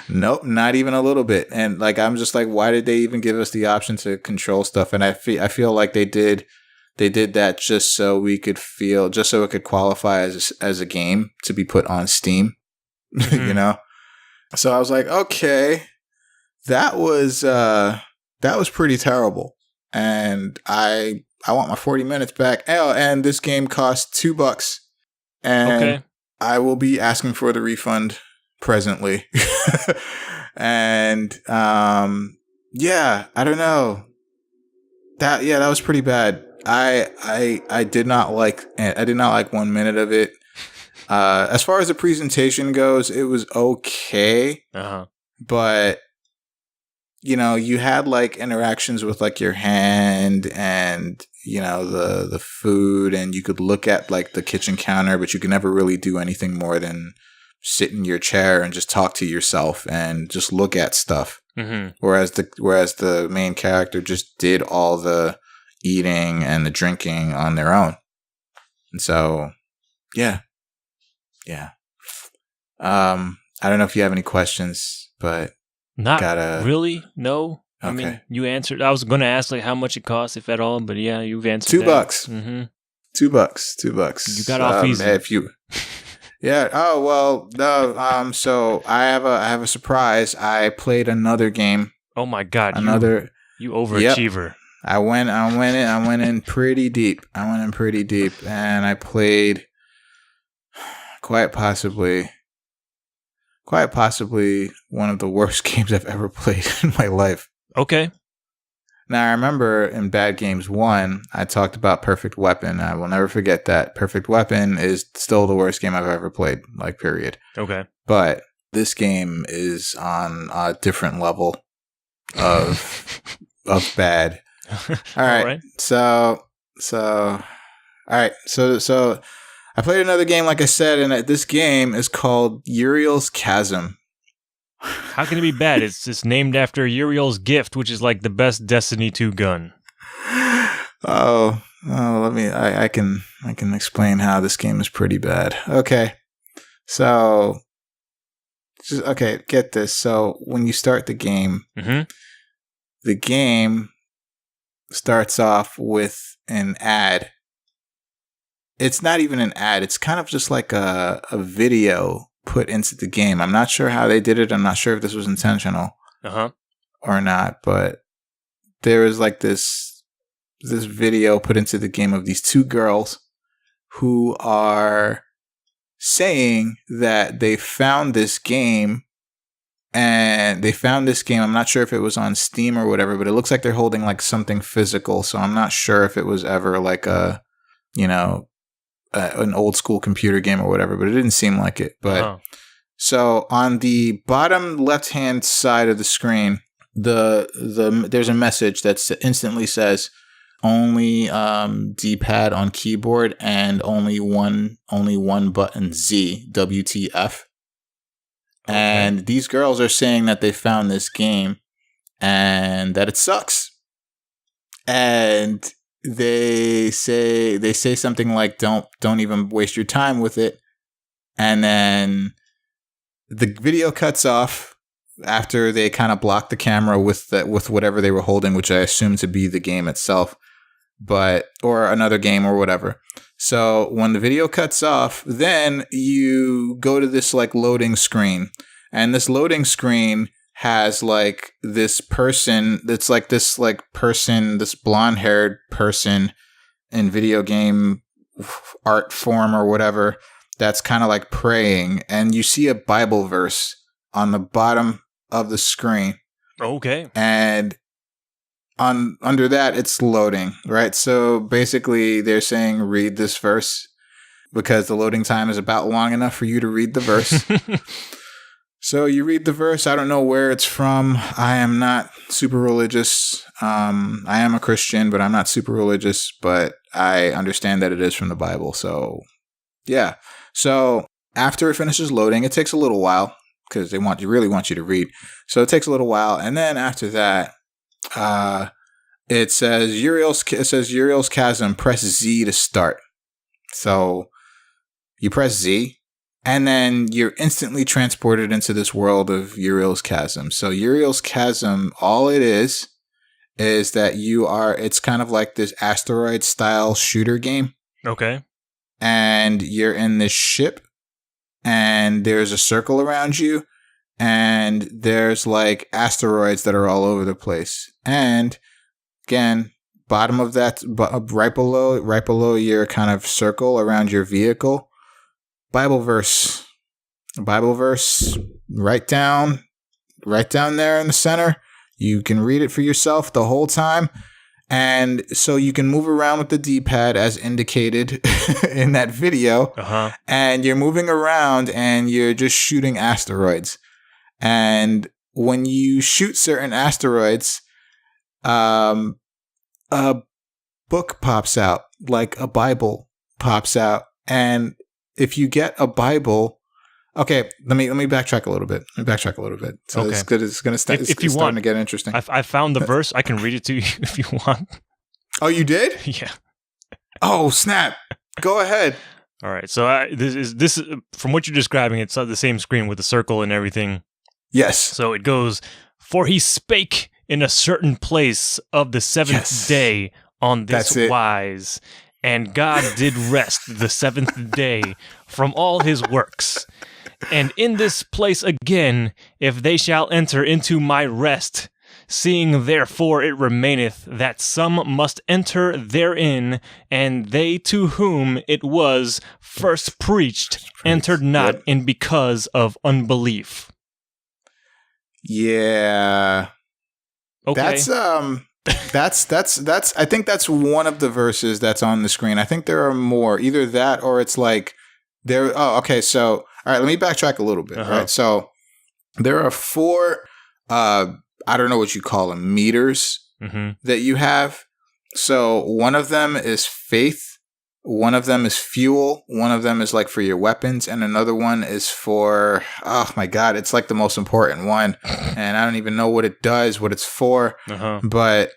Nope, not even a little bit. And like I'm just like, why did they even give us the option to control stuff? And I feel like they did that just so it could qualify as a game to be put on Steam. Mm-hmm. You know? So I was like, okay, that was pretty terrible. And I want my 40 minutes back. Oh, and this game cost $2. And I will be asking for the refund presently. And I don't know. That was pretty bad. I did not like 1 minute of it. As far as the presentation goes, it was okay. But you know, you had like interactions with like your hand and you know the food, and you could look at like the kitchen counter, but you could never really do anything more than sit in your chair and just talk to yourself and just look at stuff. Mm-hmm. Whereas the main character just did all the eating and the drinking on their own. And so, yeah. I don't know if you have any questions, but not really. No. Okay. I mean, you answered. I was going to ask like how much it costs, if at all, but yeah, you've answered. $2. Mm-hmm. $2. You got off easy. If you. Yeah. Oh well. No. So I have a surprise. I played another game. Oh my God! You overachiever. Yep. I went in pretty deep. And I played quite possibly one of the worst games I've ever played in my life. Okay. Now, I remember in Bad Games 1, I talked about Perfect Weapon. I will never forget that. Perfect Weapon is still the worst game I've ever played, like, period. Okay. But this game is on a different level of bad. All right. So all right. So I played another game, like I said, and this game is called Uriel's Chasm. How can it be bad? It's named after Uriel's gift, which is like the best Destiny 2 gun. I can explain how this game is pretty bad. Okay. So get this. So when you start the game, the game starts off with an ad. It's not even an ad. It's kind of just like a video put into the game. I'm not sure how they did it. I'm not sure if this was intentional or not, but there is like this video put into the game of these two girls who are saying that they found this game. And they found this game. I'm not sure if it was on Steam or whatever, but it looks like they're holding like something physical. So I'm not sure if it was ever like an old school computer game or whatever, but it didn't seem like it. But so on the bottom left-hand side of the screen, there's a message that instantly says only D-pad on keyboard and only one button Z, WTF. Okay. And these girls are saying that they found this game and that it sucks. And they say something like don't even waste your time with it. And then the video cuts off after they kind of block the camera with whatever they were holding, which I assume to be the game itself, or another game or whatever. So when the video cuts off, then you go to this like loading screen, and this loading screen has like this person that's like this blonde-haired person in video game art form or whatever that's kind of like praying, and you see a Bible verse on the bottom of the screen. Okay. And under that, it's loading, right? So basically, they're saying read this verse because the loading time is about long enough for you to read the verse. So you read the verse. I don't know where it's from. I am not super religious. I am a Christian, but I'm not super religious. But I understand that it is from the Bible. So yeah. So after it finishes loading, it takes a little while because they really want you to read. So it takes a little while, and then after that. It says Uriel's Chasm, press Z to start. So you press Z, and then you're instantly transported into this world of Uriel's Chasm. So Uriel's Chasm, all it is that it's kind of like this asteroid style shooter game. Okay. And you're in this ship, and there's a circle around you. And there's like asteroids that are all over the place. And again, bottom of that, right below your kind of circle around your vehicle, Bible verse, right down there in the center. You can read it for yourself the whole time. And so you can move around with the D-pad as indicated in that video. And you're moving around and you're just shooting asteroids. And when you shoot certain asteroids, a book pops out, like a Bible pops out. And if you get a Bible, okay, let me backtrack a little bit. So okay. It's going to start. It's starting to get interesting. I found the verse. I can read it to you if you want. Oh, you did? Yeah. Oh, snap! Go ahead. All right. So this is from what you're describing. It's on the same screen with the circle and everything. Yes. So it goes, for he spake in a certain place of the seventh day on this wise, and God did rest the seventh day from all his works. And in this place again, if they shall enter into my rest, seeing therefore it remaineth that some must enter therein, and they to whom it was first preached entered not in because of unbelief. Yeah. Okay. That's I think that's one of the verses that's on the screen. I think there are more. Either that or it's like there. Oh, okay. So, all right, let me backtrack a little bit. Right. So there are 4, I don't know what you call them, meters that you have. So one of them is faith. One of them is fuel. One of them is like for your weapons. And another one is for, oh my God, it's like the most important one. And I don't even know what it does, what it's for. But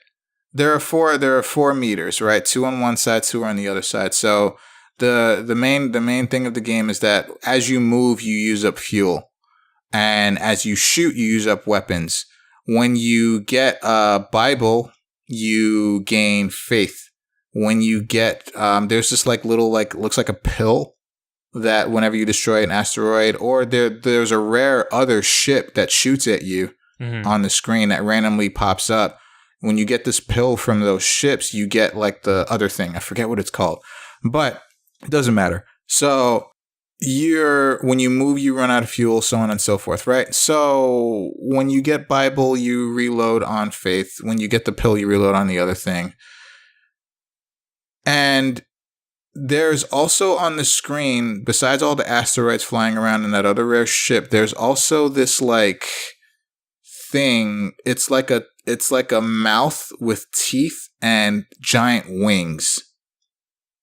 there are four meters, right? 2 on one side, 2 on the other side. So the main thing of the game is that as you move, you use up fuel. And as you shoot, you use up weapons. When you get a Bible, you gain faith. When you get, there's this like little, like, looks like a pill that whenever you destroy an asteroid, or there's a rare other ship that shoots at you on the screen that randomly pops up. When you get this pill from those ships, you get like the other thing. I forget what it's called, but it doesn't matter. So when you move, you run out of fuel, so on and so forth, right? So when you get Bible, you reload on faith. When you get the pill, you reload on the other thing. And there's also on the screen, besides all the asteroids flying around in that other rare ship, there's also this like thing. It's like a mouth with teeth and giant wings.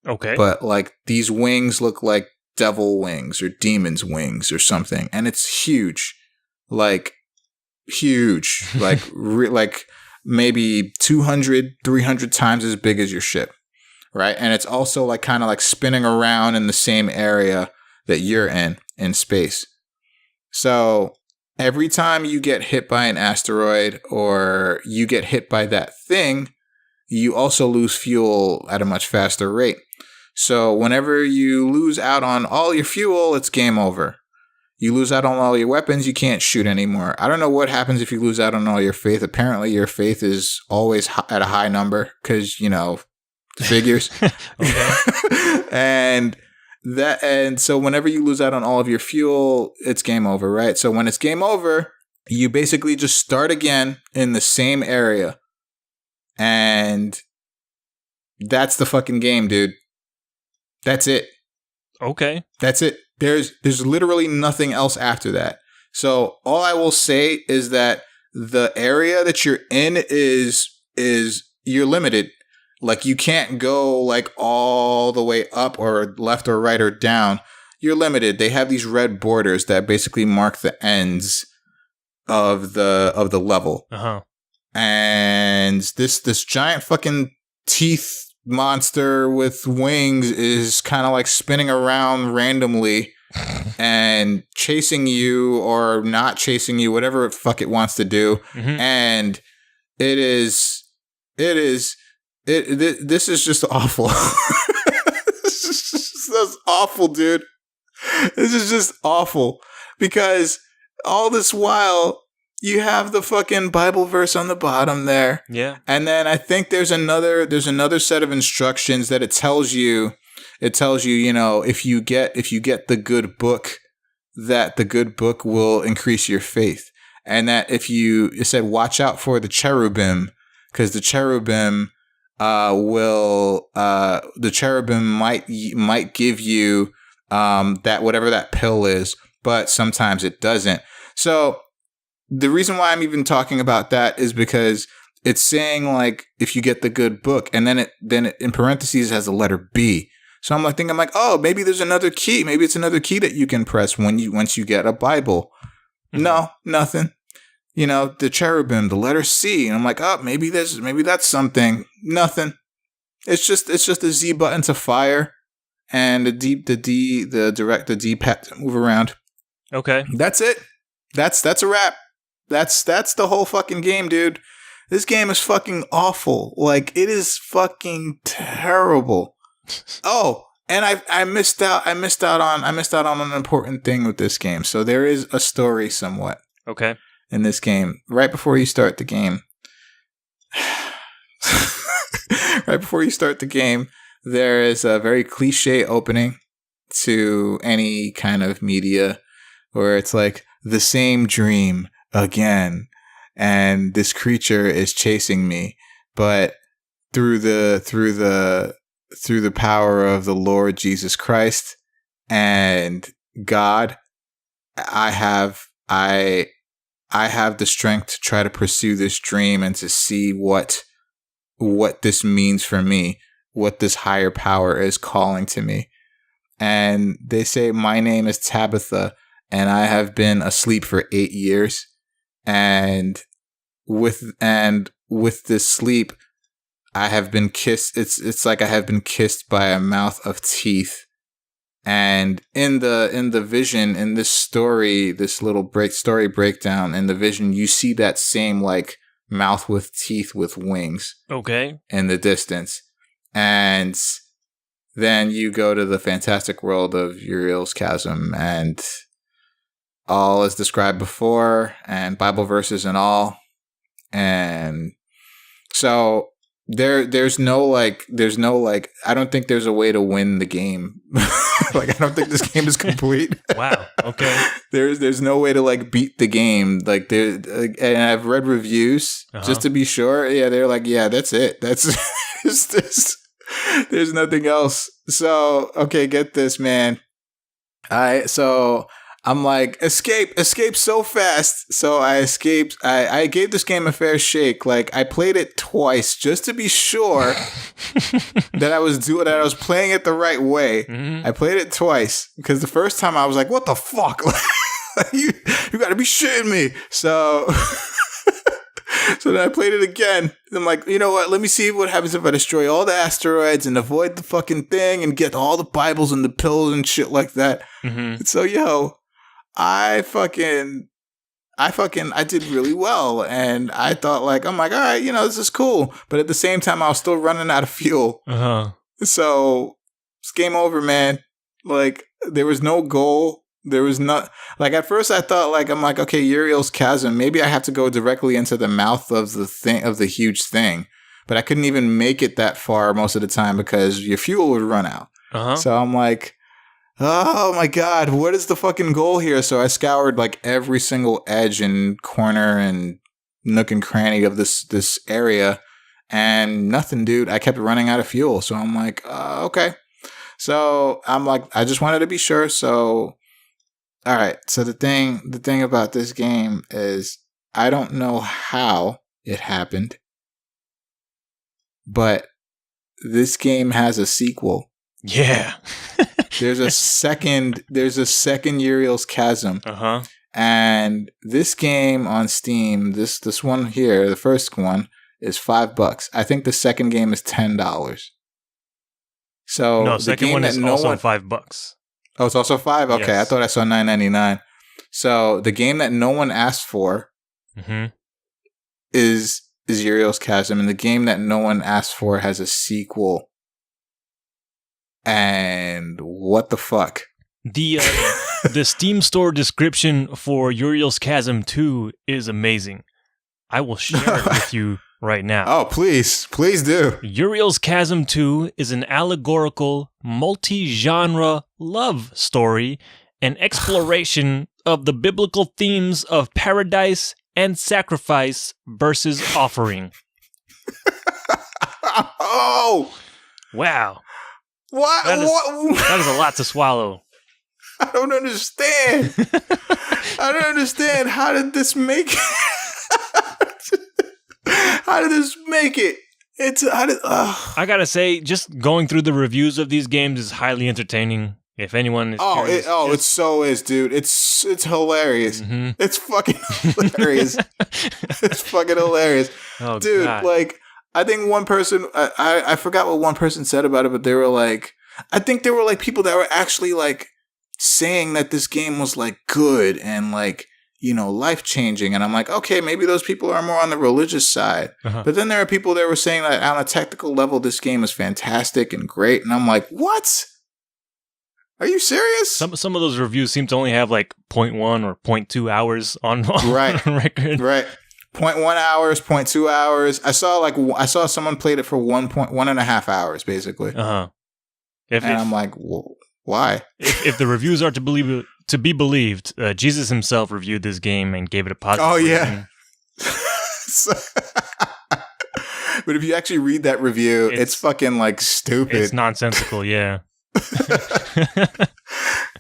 Okay. But like these wings look like devil wings or demon's wings or something. And it's huge. Like huge. Like like maybe 200, 300 times as big as your ship. Right. And it's also like kind of like spinning around in the same area that you're in space. So every time you get hit by an asteroid or you get hit by that thing, you also lose fuel at a much faster rate. So whenever you lose out on all your fuel, it's game over. You lose out on all your weapons, you can't shoot anymore. I don't know what happens if you lose out on all your faith. Apparently your faith is always at a high number because, you know, figures. and so whenever you lose out on all of your fuel, it's game over, right? So when it's game over, you basically just start again in the same area. And that's the fucking game, dude. That's it. Okay. That's it. There's literally nothing else after that. So all I will say is that the area that you're in is you're limited. Like you can't go like all the way up or left or right or down. You're limited. They have these red borders that basically mark the ends of the level. And this giant fucking teeth monster with wings is kind of like spinning around randomly and chasing you or not chasing you, whatever the fuck it wants to do. And this is just awful. That's awful, dude. This is just awful because all this while you have the fucking Bible verse on the bottom there. Yeah. And then I think there's another set of instructions that it tells you, you know, if you get the good book, that the good book will increase your faith. And that it said, watch out for the cherubim, because the cherubim might give you that whatever that pill is, but sometimes it doesn't. So the reason why I'm even talking about that is because it's saying like if you get the good book, and then it in parentheses has the letter B. So I'm like, oh, maybe there's another key. Maybe it's another key that you can press once you get a Bible. No, nothing. You know, the cherubim, the letter C, and I'm like, oh, maybe that's something. Nothing. It's just a Z button to fire, and the D-pad to move around. Okay, that's it. That's a wrap. That's the whole fucking game, dude. This game is fucking awful. Like, it is fucking terrible. Oh, and I missed out on an important thing with this game. So there is a story somewhat. Okay. In this game, right before you start the game, there is a very cliche opening to any kind of media where it's like the same dream again, and this creature is chasing me, but through the power of the Lord Jesus Christ and God, I have the strength to try to pursue this dream and to see what this means for me, what this higher power is calling to me. And they say, my name is Tabitha, and I have been asleep for 8 years. And with this sleep, I have been kissed. It's like I have been kissed by a mouth of teeth. And in the vision, in this story, this little story breakdown, in the vision, you see that same like mouth with teeth with wings. Okay. In the distance. And then you go to the fantastic world of Uriel's Chasm, and all is described before, and Bible verses and all. And so there's no like I don't think there's a way to win the game. Like, I don't think this game is complete. Wow. Okay. There's no way to like beat the game. Like and I've read reviews just to be sure. Yeah, they're like, yeah, that's it. That's there's nothing else. So, okay, get this, man. So I'm like, escape so fast. So I escaped. I gave this game a fair shake. Like, I played it twice just to be sure that I was playing it the right way. Mm-hmm. I played it twice because the first time I was like, what the fuck? you gotta be shitting me. So then I played it again. And I'm like, you know what? Let me see what happens if I destroy all the asteroids and avoid the fucking thing and get all the Bibles and the pills and shit like that. Mm-hmm. So, I did really well. And I thought I'm like, all right, this is cool. But at the same time, I was still running out of fuel. Uh-huh. So it's game over, man. Like, there was no goal. There was not, like, at first I thought, I'm like, okay, Uriel's Chasm, maybe I have to go directly into the mouth of the huge thing. But I couldn't even make it that far most of the time because your fuel would run out. Uh-huh. So I'm like, oh my God, what is the fucking goal here? So I scoured every single edge and corner and nook and cranny of this area, and nothing, dude. I kept running out of fuel. So I'm like, okay. So I'm like, I just wanted to be sure. So, all right. So the thing about this game is I don't know how it happened, but this game has a sequel. Yeah. There's a second Uriel's Chasm. Uh-huh. And this game on Steam, this one here, the first one, is $5. I think the second game is $10. So no, the second one is also $5. Oh, it's also $5? Okay, yes. I thought I saw $9.99. So the game that no one asked for is Uriel's Chasm, and the game that no one asked for has a sequel. And what the fuck? The Steam store description for Uriel's Chasm 2 is amazing. I will share it with you right now. Oh, please do. Uriel's Chasm 2 is an allegorical, multi-genre love story and exploration of the biblical themes of paradise and sacrifice versus offering. Oh! Wow. What? That is a lot to swallow. I don't understand. How did this make it? How did this make it? I gotta say, just going through the reviews of these games is highly entertaining. If anyone is curious, it so is, dude. It's hilarious. Mm-hmm. It's fucking hilarious. It's fucking hilarious, dude. God. I think one person, I forgot what one person said about it, but they were I think there were people that were actually saying that this game was good and life changing. And I'm like, okay, maybe those people are more on the religious side. Uh-huh. But then there are people that were saying that on a technical level, this game is fantastic and great. And I'm like, what? Are you serious? Some of those reviews seem to only have 0.1 or 0.2 hours on record. Right. 0.1 hours, 0.2 hours. I saw someone played it for 1.5 hours, basically. Uh-huh. I'm like, well, why? If the reviews are to be believed, Jesus himself reviewed this game and gave it a positive rating. Yeah. But if you actually read that review, it's fucking stupid. It's nonsensical, yeah.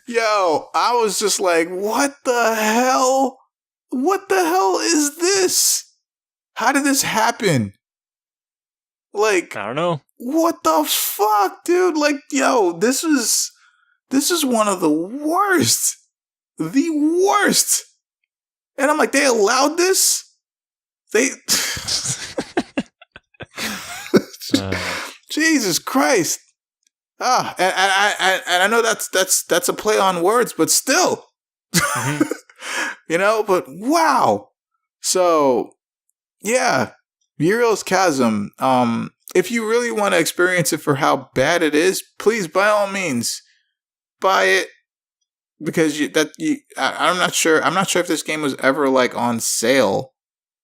Yo, I was just like, what the hell? What the hell is this? How did this happen? I don't know. what the fuck, dude? Like, yo, this is one of the worst. The worst. And I'm like, they allowed this? They Jesus Christ. And I know that's a play on words, but still. Mm-hmm. You know, but wow. So, yeah, Uriel's Chasm. If you really want to experience it for how bad it is, please, by all means, buy it. Because I'm not sure. I'm not sure if this game was ever like on sale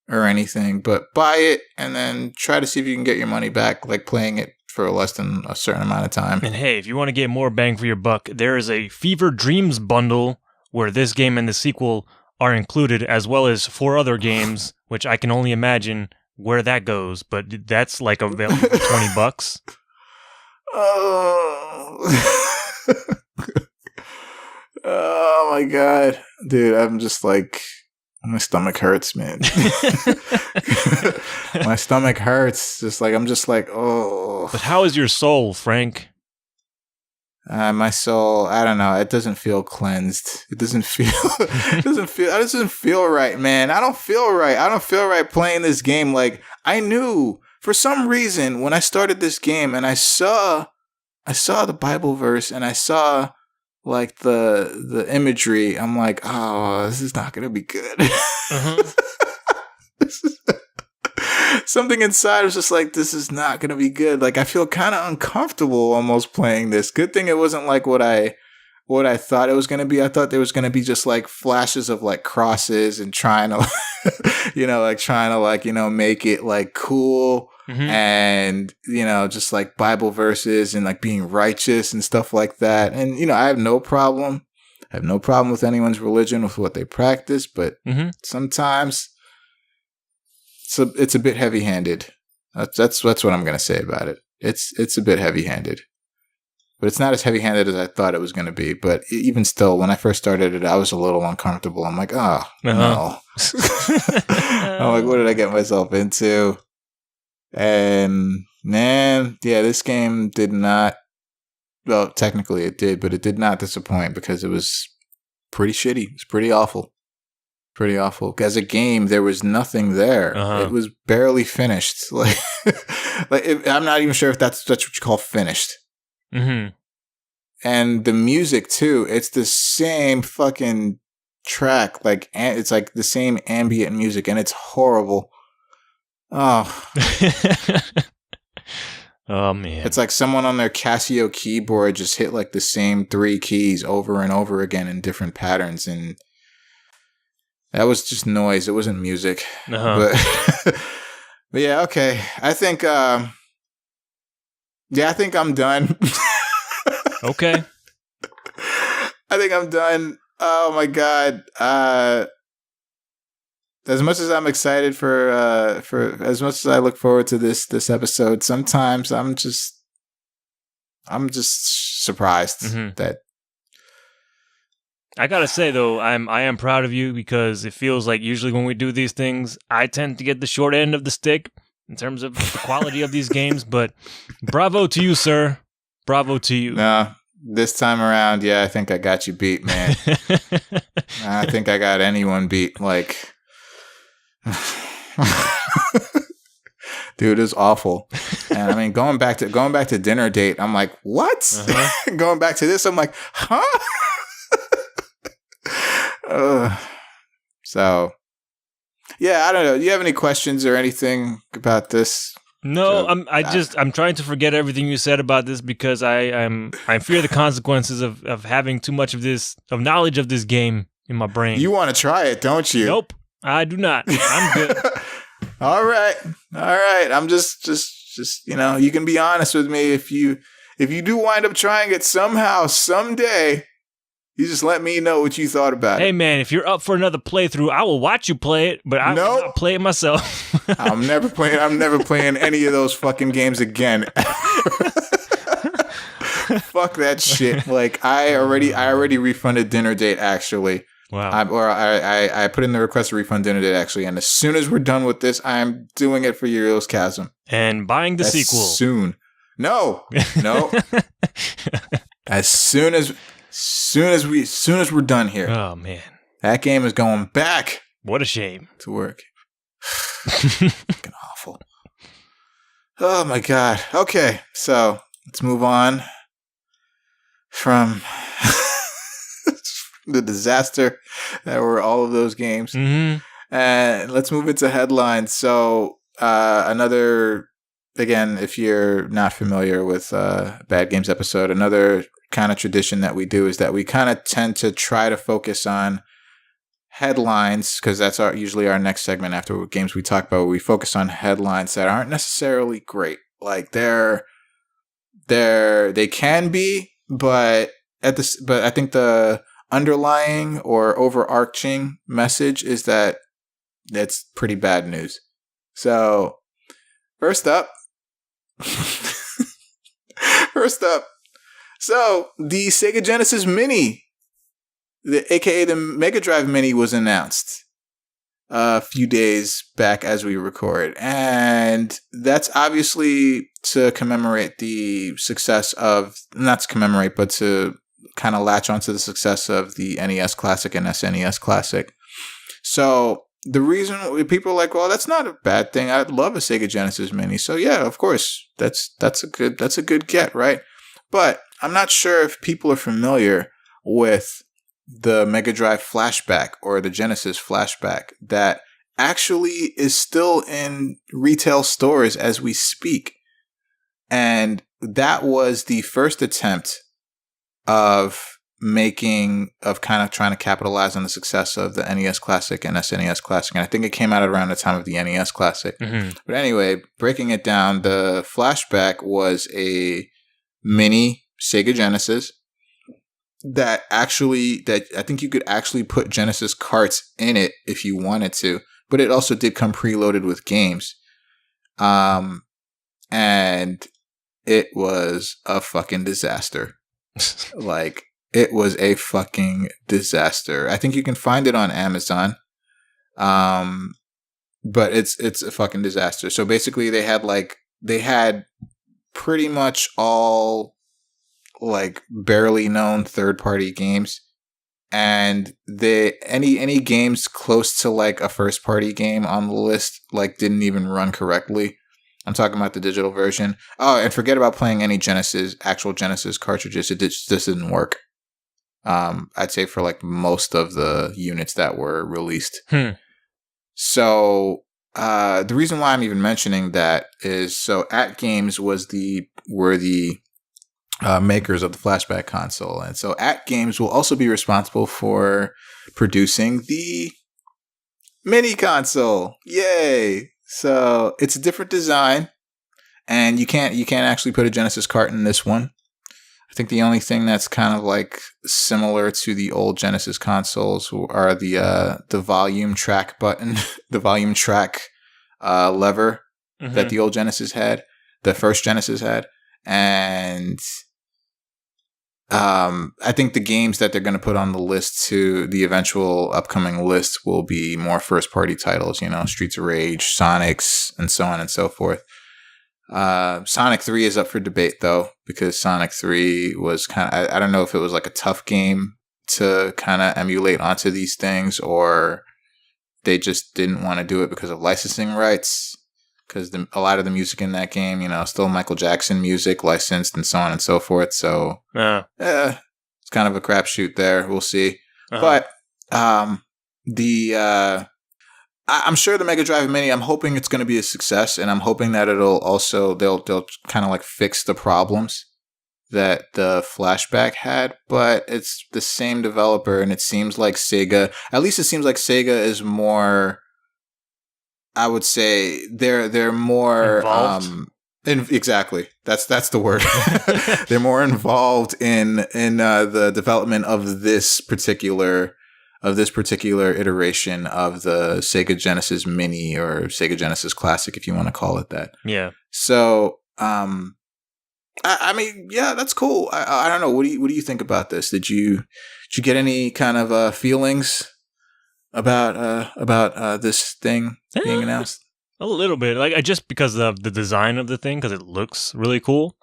or anything. But buy it and then try to see if you can get your money back, like playing it for less than a certain amount of time. And hey, if you want to get more bang for your buck, there is a Fever Dreams bundle where this game and the sequel are included, as well as 4 other games, which I can only imagine where that goes. But that's like available for $20. Oh. Oh my god, dude! I'm just like, my stomach hurts, man. My stomach hurts. I'm just like, oh. But how is your soul, Frank? My soul, I don't know. It doesn't feel cleansed. It doesn't feel right, man. I don't feel right. I don't feel right playing this game. Like, I knew for some reason when I started this game and I saw the Bible verse and I saw like the imagery, I'm like, oh, this is not gonna be good. Uh-huh. Something inside was just like, this is not gonna be good. Like, I feel kind of uncomfortable almost playing this. Good thing it wasn't like what I thought it was gonna be. I thought there was gonna be just like flashes of like crosses and trying to make it like cool. Mm-hmm. And, just like Bible verses and like being righteous and stuff like that. And, I have no problem. With anyone's religion, with what they practice. But sometimes it's a bit heavy-handed. That's what I'm going to say about it. It's a bit heavy-handed. But it's not as heavy-handed as I thought it was going to be. But even still, when I first started it, I was a little uncomfortable. I'm like, oh, no. I'm like, what did I get myself into? And man, yeah, this game did not, well, technically it did, but it did not disappoint because it was pretty shitty. It was pretty awful. Pretty awful. As a game, there was nothing there. Uh-huh. It was barely finished. I'm not even sure if that's what you call finished. Mm-hmm. And the music too, it's the same fucking track. Like, it's like the same ambient music and it's horrible. Oh. Oh, man. It's like someone on their Casio keyboard just hit like the same 3 keys over and over again in different patterns. And that was just noise. It wasn't music. Uh-huh. But yeah, okay. I think I'm done. Okay. I think I'm done. Oh my God. As much as I'm excited for as much as I look forward to this episode, sometimes I'm just surprised that. I gotta say though, I am proud of you because it feels like usually when we do these things, I tend to get the short end of the stick in terms of the quality of these games. But bravo to you, sir. Bravo to you. No, this time around, yeah, I think I got you beat, man. I think I got anyone beat. Like. Dude, it was awful. And I mean, going back to Dinner Date, I'm like, what? Uh-huh. Going back to this, I'm like, huh? So yeah, I don't know. Do you have any questions or anything about this? No, I'm trying to forget everything you said about this because I fear the consequences of having too much of knowledge of this game in my brain. You want to try it, don't you? Nope. I do not. I'm good. All right. I'm just you can be honest with me if you do wind up trying it somehow, someday. You just let me know what you thought about it. Hey man, if you're up for another playthrough, I will watch you play it, but I will not play it myself. I'm never playing any of those fucking games again. Fuck that shit. Like I already refunded Dinner Date actually. Wow. I put in the request to refund Dinner Date actually, and as soon as we're done with this, I'm doing it for Uriel's Chasm. And buying the sequel. Soon. No. As soon as we're done here. Oh man, that game is going back. What a shame to work. Fucking awful. Oh my god. Okay, so let's move on from the disaster that were all of those games. Mm-hmm. And let's move into headlines. So another, again, if you're not familiar with Bad Games episode, another kind of tradition that we do is that we kind of tend to try to focus on headlines, because that's usually our next segment after games we talk about. We focus on headlines that aren't necessarily great. Like they can be, but I think the underlying or overarching message is that it's pretty bad news. So first up, so the Sega Genesis Mini, aka the Mega Drive Mini, was announced a few days back as we record. And that's obviously to commemorate the success of, not to commemorate, but to kind of latch onto the success of the NES Classic and SNES Classic. So the reason people are like, well, that's not a bad thing. I'd love a Sega Genesis Mini. So yeah, of course, that's a good get, right? But I'm not sure if people are familiar with the Mega Drive Flashback or the Genesis Flashback that actually is still in retail stores as we speak. And that was the first attempt of kind of trying to capitalize on the success of the NES Classic and SNES Classic. And I think it came out around the time of the NES Classic. Mm-hmm. But anyway, breaking it down, the Flashback was a mini Sega Genesis that I think you could actually put Genesis carts in it if you wanted to, but it also did come preloaded with games. And it was a fucking disaster. Like, it was a fucking disaster. I think you can find it on Amazon. But it's a fucking disaster. So basically they had pretty much all like barely known third-party games, and any games close to like a first-party game on the list like didn't even run correctly. I'm talking about the digital version. Oh, and forget about playing any actual Genesis cartridges. This didn't work. I'd say for like most of the units that were released. So the reason why I'm even mentioning that is so At Games were the makers of the Flashback console. And so At Games will also be responsible for producing the mini console. Yay! So it's a different design, and you can't actually put a Genesis cart in this one. I think the only thing that's kind of like similar to the old Genesis consoles are the volume track button, the volume track lever that the old Genesis had, the first Genesis had, and I think the games that they're going to put on the list to the eventual upcoming list will be more first-party titles, Streets of Rage, Sonics, and so on and so forth. Sonic 3 is up for debate, though, because Sonic 3 was kind of, I don't know if it was like a tough game to kind of emulate onto these things, or they just didn't want to do it because of licensing rights. Because a lot of the music in that game, still Michael Jackson music licensed and so on and so forth. So, it's kind of a crapshoot there. We'll see. But I'm sure the Mega Drive Mini, I'm hoping it's going to be a success, and I'm hoping that they'll kind of like fix the problems that the Flashback had. But it's the same developer, and it seems like Sega is more, I would say they're more involved. Exactly. That's the word. They're more involved in the development of this particular iteration of the Sega Genesis Mini or Sega Genesis Classic, if you want to call it that. Yeah. So, I mean, yeah, that's cool. I don't know. What do you think about this? Did you get any kind of feelings about this thing being announced? A little bit, like just because of the design of the thing, because it looks really cool.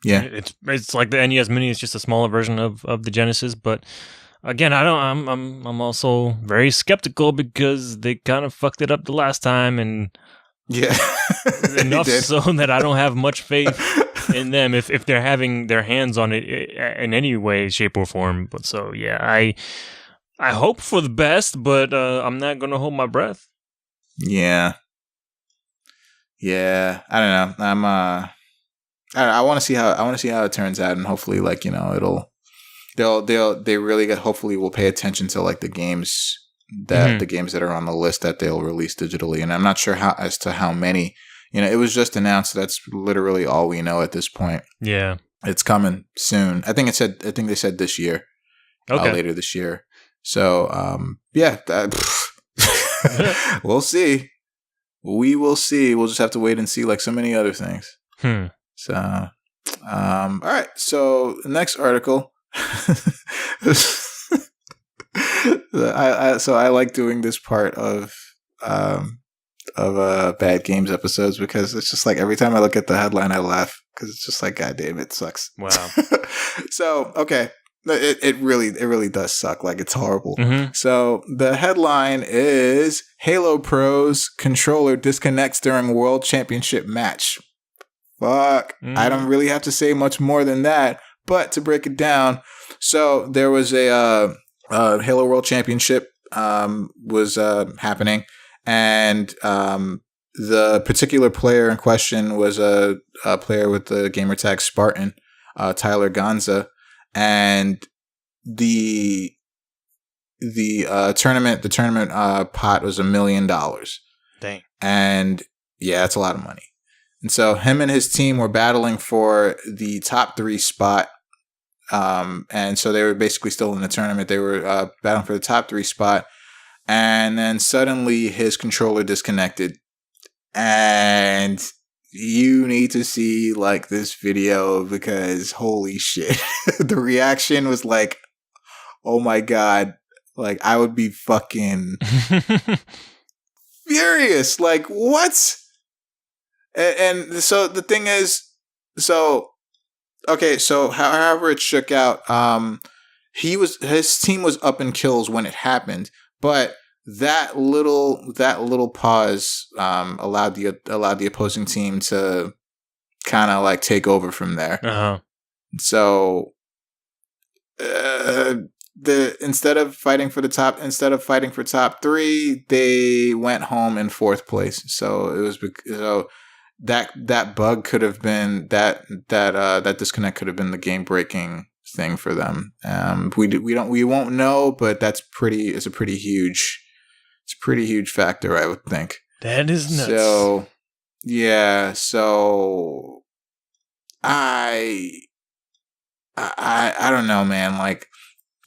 Yeah. It's like the NES Mini. It's just a smaller version of the Genesis. But again, I'm also very skeptical because they kind of fucked it up the last time, and Yeah. enough so that I don't have much faith in them if they're having their hands on it in any way, shape, or form. But so yeah, I hope for the best, but I'm not gonna hold my breath. Yeah. Yeah. I don't know. I want to see how it turns out, and hopefully, like, you know, they really hopefully will pay attention to like the games that are on the list that they'll release digitally, and I'm not sure as to how many. You know, it was just announced. That's literally all we know at this point. Yeah, it's coming soon. I think they said this year. Okay, later this year. So, yeah, we'll see. We will see. We'll just have to wait and see, like so many other things. So, all right. So, the next article. I like doing this part of Bad Games episodes because it's just like every time I look at the headline, I laugh because it's just like, God damn, it sucks. Wow. So, okay. It really does suck. Like, it's horrible. Mm-hmm. So the headline is Halo Pro's controller disconnects during World Championship match. Fuck. I don't really have to say much more than that. But to break it down, so there was a Halo World Championship was happening, and the particular player in question was a player with the gamertag Spartan, Tyler Gonza. And the tournament pot was $1 million. Dang. And yeah, that's a lot of money. And so him and his team were battling for the top 3 spot. And so they were basically still in the tournament. They were battling for the top 3 spot. And then suddenly his controller disconnected. And you need to see like this video because holy shit. The reaction was like, oh my God. Like, I would be fucking furious. Like, what? And so the thing is, okay, so however it shook out, his team was up in kills when it happened, but that little pause allowed the opposing team to kind of like take over from there. Uh-huh. So instead of fighting for top 3, they went home in 4th place. So it was that bug could have been that disconnect could have been the game breaking thing for them. We won't know, but it's a pretty huge factor, I would think. That is nuts. So yeah, so I don't know, man. Like,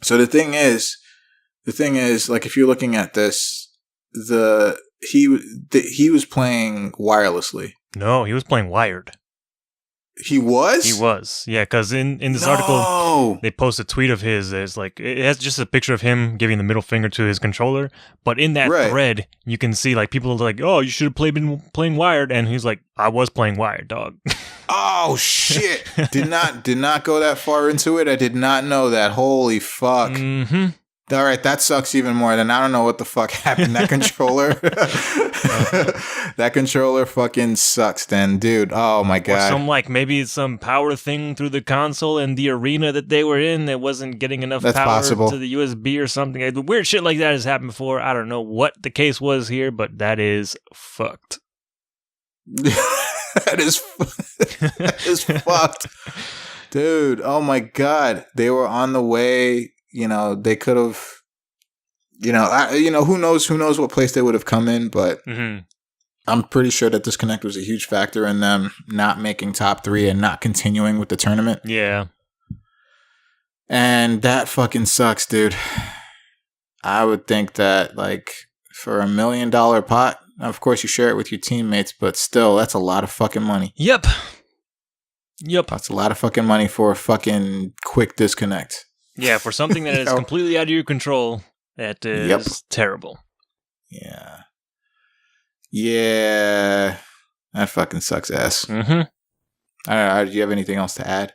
so the thing is, like, if you're looking at this, he was playing wirelessly. No, he was playing wired. He was? He was. Yeah, because in this article, they post a tweet of his. It's like, it has just a picture of him giving the middle finger to his controller. But in that thread, you can see like people are like, oh, you should have been playing wired. And he's like, I was playing wired, dog. Oh, shit. Did not go that far into it. I did not know that. Holy fuck. Mm-hmm. All right, that sucks even more. Then I don't know what the fuck happened. That controller, that controller fucking sucks. Then, dude. Oh my God. Or maybe some power thing through the console and the arena that they were in that wasn't getting enough power to the USB or something. Weird shit like that has happened before. I don't know what the case was here, but that is fucked. that is fucked, dude. Oh my God. They were on the way. You know, they could have, who knows what place they would have come in, but I'm pretty sure that disconnect was a huge factor in them not making top 3 and not continuing with the tournament. Yeah. And that fucking sucks, dude. I would think that, like, for $1 million pot, of course you share it with your teammates, but still, that's a lot of fucking money. Yep. That's a lot of fucking money for a fucking quick disconnect. Yeah, for something that is completely out of your control, that is terrible. Yeah. Yeah. That fucking sucks ass. Mm-hmm. I don't know. Do you have anything else to add?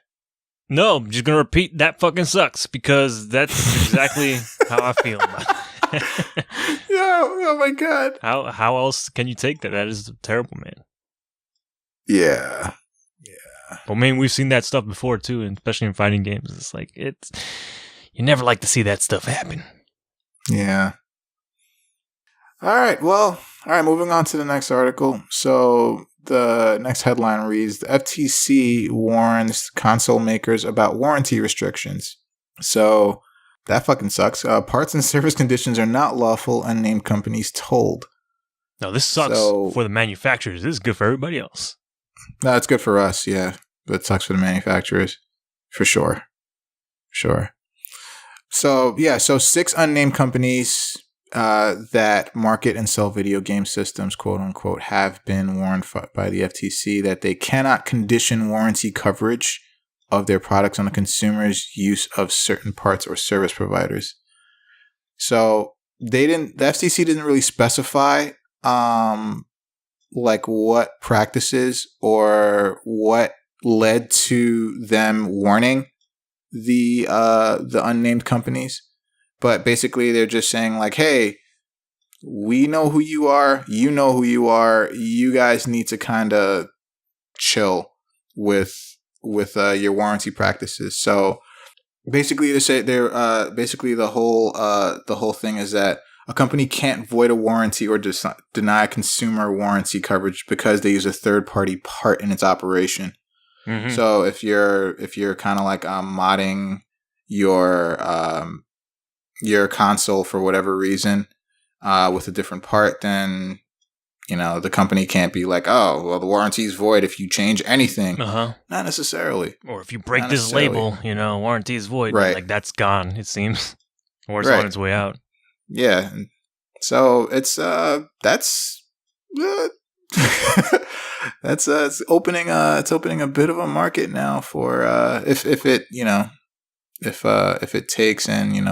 No, I'm just going to repeat that fucking sucks because that's exactly how I feel about it. Yeah, oh my God. How else can you take that? That is terrible, man. Yeah. But I mean, we've seen that stuff before too, and especially in fighting games. It's like, you never like to see that stuff happen. Yeah. All right, moving on to the next article. So the next headline reads, the FTC warns console makers about warranty restrictions. So that fucking sucks. Parts and service conditions are not lawful, unnamed companies told. No, this sucks for the manufacturers. This is good for everybody else. No, it's good for us, yeah. But it sucks for the manufacturers, for sure. Sure. So 6 unnamed companies that market and sell video game systems, quote unquote, have been warned by the FTC that they cannot condition warranty coverage of their products on the consumer's use of certain parts or service providers. So the FTC didn't really specify like what practices or what led to them warning the unnamed companies. But basically, they're just saying like, hey, we know who you are. You know who you are. You guys need to kind of chill with your warranty practices. So basically, basically the whole thing is that a company can't void a warranty or deny consumer warranty coverage because they use a third party part in its operation. Mm-hmm. So if you're kind of like modding your console for whatever reason with a different part, then the company can't be like, oh, well, the warranty is void if you change anything. Not necessarily. Or if you break this label, warranty is void. Right. Like that's gone, it seems. Or it's on its way out. Yeah. So it's it's opening a bit of a market now for if it takes and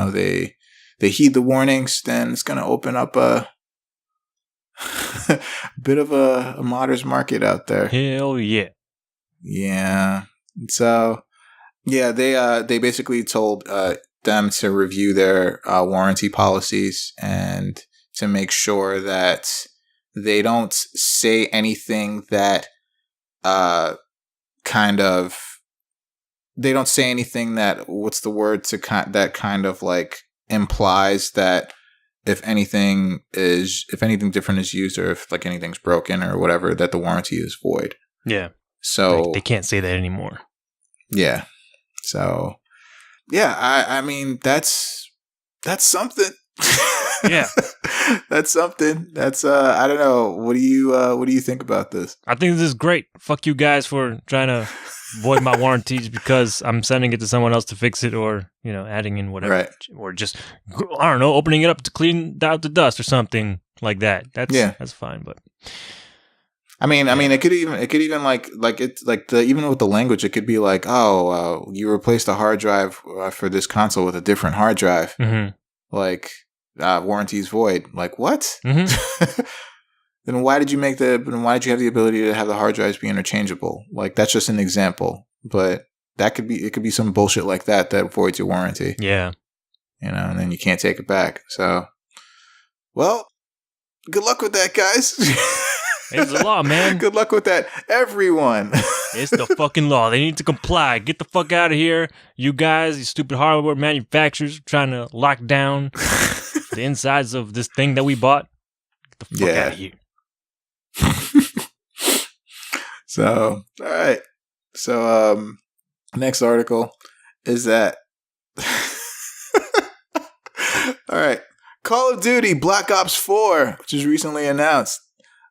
they heed the warnings, then it's going to open up a bit of a modder's market out there. Hell yeah. Yeah. So yeah, they basically told them to review their warranty policies and to make sure that they don't say anything that they don't say anything that that kind of like implies that if anything different is used or if like anything's broken or whatever, that the warranty is void. Yeah. So they can't say that anymore. Yeah. So yeah, I mean that's something. Yeah. That's something. That's I don't know. What do you think about this? I think this is great. Fuck you guys for trying to void my warranties because I'm sending it to someone else to fix it or, adding in whatever. Right. Or just, I don't know, opening it up to clean out the dust or something like that. That's fine, but I mean, it could even like it's like even with the language, it could be like, oh, you replaced a hard drive for this console with a different hard drive. Mm-hmm. Like, warranty's void. Like, what? Mm-hmm. Then why did you have the ability to have the hard drives be interchangeable? Like, that's just an example, but it could be some bullshit like that voids your warranty. Yeah. And then you can't take it back. So, well, good luck with that, guys. It's the law, man. Good luck with that, everyone. It's the fucking law. They need to comply. Get the fuck out of here. You guys, you stupid hardware manufacturers trying to lock down the insides of this thing that we bought. Get the fuck out of here. So, all right. So, next article is that... all right. Call of Duty Black Ops 4, which was recently announced,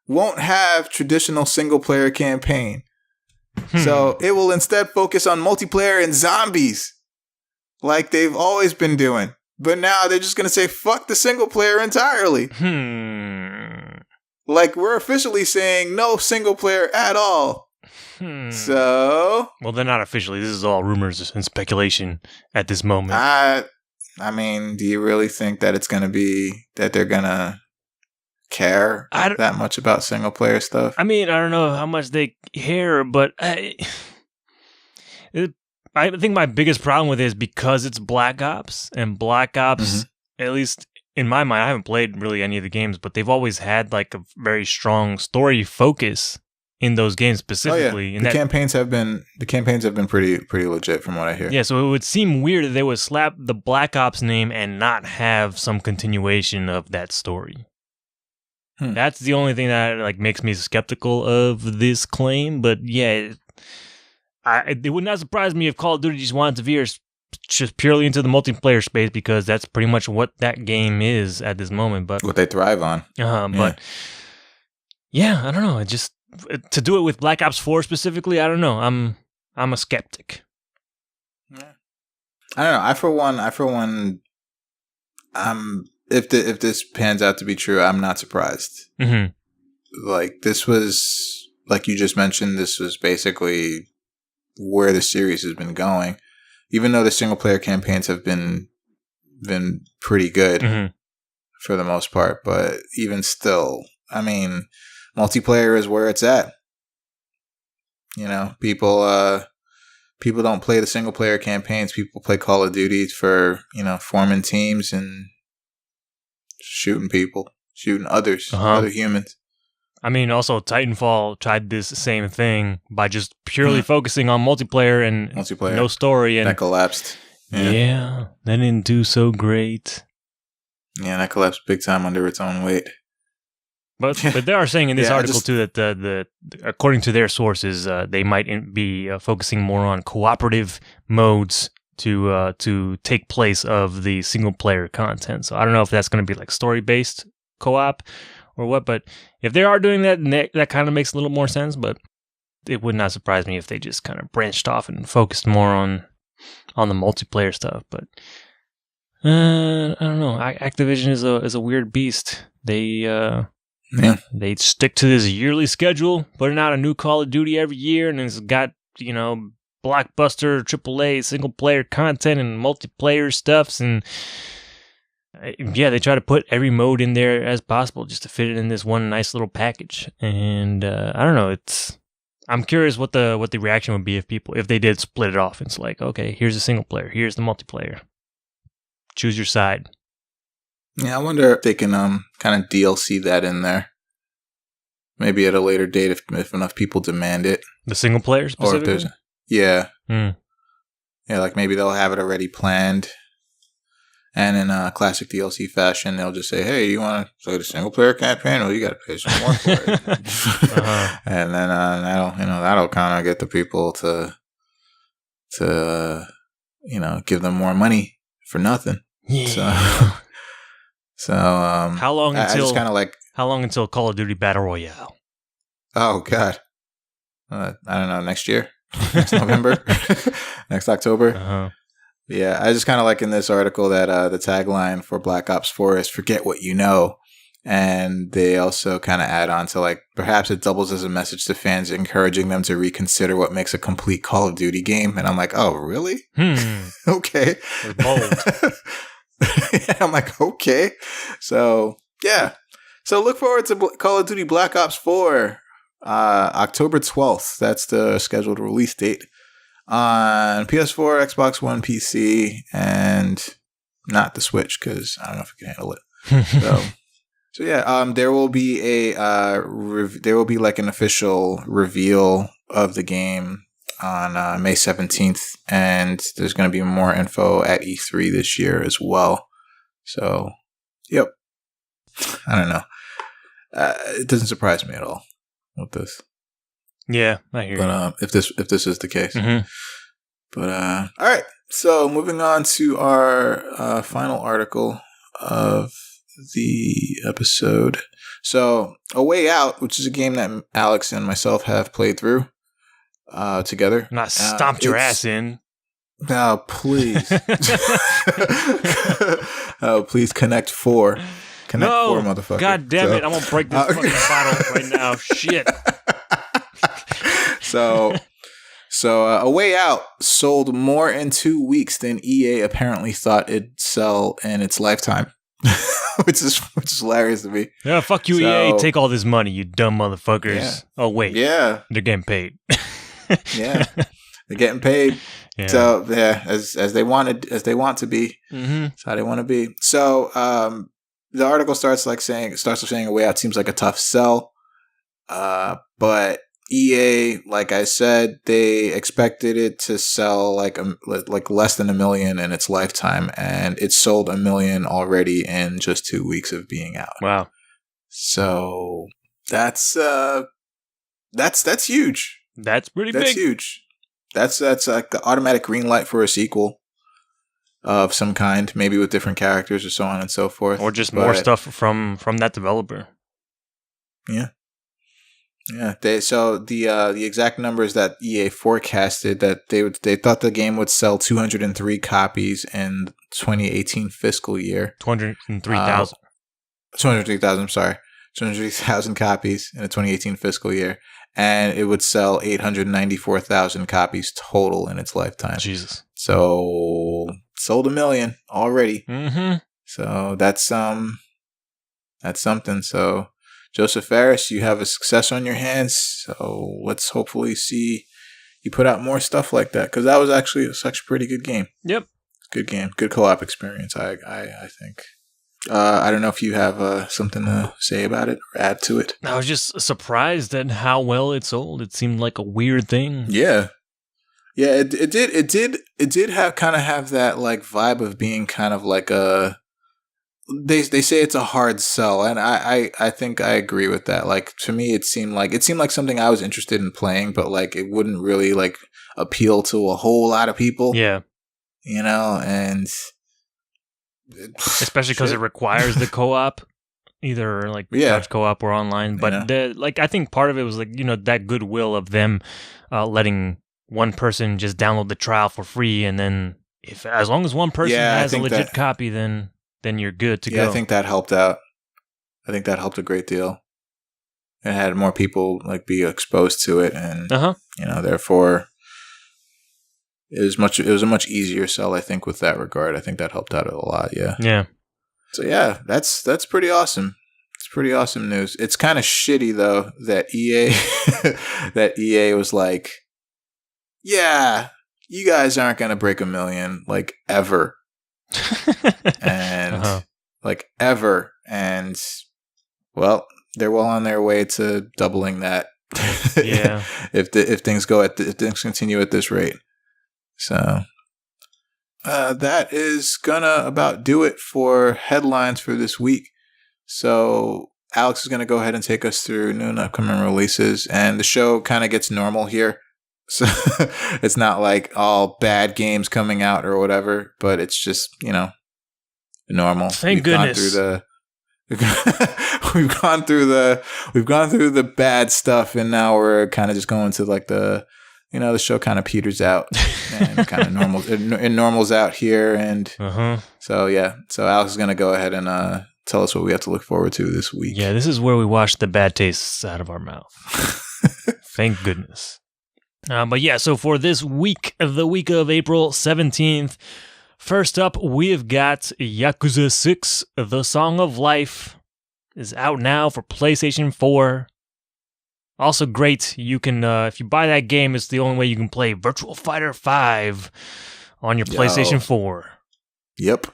won't have traditional single-player campaign. So it will instead focus on multiplayer and zombies, like they've always been doing. But now they're just going to say, fuck the single-player entirely. Like, we're officially saying no single-player at all. So... Well, they're not officially. This is all rumors and speculation at this moment. I mean, do you really think that it's going to be... that they're going to... care that much about single player stuff? I mean, I don't know how much they care, but I think my biggest problem with it is because it's Black Ops, and Black Ops, at least in my mind, I haven't played really any of the games, but they've always had like a very strong story focus in those games specifically. Oh, yeah. And the campaigns have been pretty legit from what I hear. Yeah, so it would seem weird that they would slap the Black Ops name and not have some continuation of that story. That's the only thing that like makes me skeptical of this claim. But yeah, it would not surprise me if Call of Duty just wanted to veer just purely into the multiplayer space, because that's pretty much what that game is at this moment. But what they thrive on. But yeah, I don't know. It just to do it with Black Ops 4 specifically, I don't know. I'm a skeptic. Yeah. I don't know. I for one, if this pans out to be true, I'm not surprised. Like, this was, like you just mentioned, this was basically where the series has been going. Even though the single player campaigns have been pretty good for the most part, but even still, I mean, multiplayer is where it's at. You know, people don't play the single player campaigns. People play Call of Duty for, you know, forming teams and shooting people, shooting others, other humans. I mean, also Titanfall tried this same thing by just purely focusing on multiplayer and no story, and that collapsed. Yeah, that didn't do so great. Yeah, that collapsed big time under its own weight. But they are saying in this article too that the according to their sources, they might be focusing more on cooperative modes to take place of the single player content. So I don't know if that's going to be like story based co-op or what. But if they are doing that, that kind of makes a little more sense. But it would not surprise me if they just kind of branched off and focused more on the multiplayer stuff. But I don't know. Activision is a weird beast. They stick to this yearly schedule, putting out a new Call of Duty every year, and it's got, you know, blockbuster, AAA, single-player content and multiplayer stuffs, and yeah, they try to put every mode in there as possible just to fit it in this one nice little package. And I don't know, I'm curious what the reaction would be if they did split it off. It's like, okay, here's the single player, here's the multiplayer. Choose your side. Yeah, I wonder if they can kind of DLC that in there. Maybe at a later date if enough people demand it. The single player specifically? Or if there's yeah, like maybe they'll have it already planned. And in a classic DLC fashion, they'll just say, "Hey, you want to play the single player campaign? Well, you got to pay some more for it." And then that'll kind of get the people to give them more money for nothing. Yeah. So how long how long until Call of Duty Battle Royale? Oh God, I don't know. Next year, next November, next October. Yeah, I just kind of like in this article that the tagline for Black Ops 4 is "Forget what you know," and they also kind of add on to like perhaps it doubles as a message to fans, encouraging them to reconsider what makes a complete Call of Duty game. And I'm like, oh really? Okay, bold. I'm like, okay. So, yeah. So look forward to Call of Duty Black Ops 4, October 12th. That's the scheduled release date on PS4, Xbox One, PC, and not the Switch because I don't know if you can handle it. So yeah, there will be like an official reveal of the game on May 17th, and there's going to be more info at E3 this year as well. So, yep. I don't know. It doesn't surprise me at all with this. Yeah, I hear you. But if this is the case. But all right. So moving on to our final article of the episode. So A Way Out, which is a game that Alex and myself have played through together. Not stomped your ass in. No, please. Please Connect 4. Connect 4, motherfucker. God damn it. I'm going to break this fucking bottle right now. Shit. So A Way Out sold more in 2 weeks than EA apparently thought it'd sell in its lifetime. which is hilarious to me. Yeah, fuck you, EA. Take all this money, you dumb motherfuckers. Yeah. Oh, wait. Yeah. They're getting paid. Yeah. They're getting paid. Yeah. So yeah, as they want to be. Mm-hmm. That's how they want to be. So the article starts with saying a way out seems like a tough sell. But EA, like I said, they expected it to sell like less than 1 million in its lifetime, and it sold 1 million already in just 2 weeks of being out. Wow. So that's huge. That's pretty That's big. huge. That's like the automatic green light for a sequel of some kind, maybe with different characters or so on and so forth, or just more stuff from that developer. Yeah. Yeah, the exact numbers that EA forecasted that they thought the game would sell 203 copies in 2018 fiscal year. 203,000. 203,000. I'm sorry, 203,000 copies in the 2018 fiscal year, and it would sell 894,000 copies total in its lifetime. Jesus. So sold 1 million already. Mm-hmm. So that's something. So. Joseph Fares, you have a success on your hands, so let's hopefully see you put out more stuff like that, because that was actually such a pretty good game. Yep. Good game. Good co-op experience, I think. I don't know if you have something to say about it or add to it. I was just surprised at how well it sold. It seemed like a weird thing. Yeah. Yeah, it did have that like vibe of being kind of like a... They say it's a hard sell, and I think I agree with that. Like, to me, it seemed like something I was interested in playing, but like it wouldn't really like appeal to a whole lot of people. Yeah, and especially because it requires the co-op, either like couch co-op or online. But I think part of it was like that goodwill of them letting one person just download the trial for free, and then as long as one person has a legit copy, then you're good to go. Yeah, I think that helped out. I think that helped a great deal. It had more people like be exposed to it, and therefore it was a much easier sell. I think with that regard, I think that helped out a lot. Yeah. Yeah. So yeah, that's pretty awesome. It's pretty awesome news. It's kind of shitty though that EA was like, yeah, you guys aren't gonna break 1 million like ever. And like ever, and well, they're well on their way to doubling that. Yeah, if things continue at this rate. So that is gonna about do it for headlines for this week. So Alex is gonna go ahead and take us through new and upcoming releases, and the show kind of gets normal here. So it's not like all bad games coming out or whatever, but it's just, normal. Thank goodness. We've gone through the bad stuff, and now we're kind of just going to like the show kind of peters out and kind of normals out here. And so Alex is going to go ahead and tell us what we have to look forward to this week. Yeah, this is where we wash the bad tastes out of our mouth. Thank goodness. But yeah, so for this week, the week of April 17th, first up, we've got Yakuza 6, The Song of Life, is out now for PlayStation 4. Also great, you can, if you buy that game, it's the only way you can play Virtual Fighter 5 on your PlayStation 4. Yep.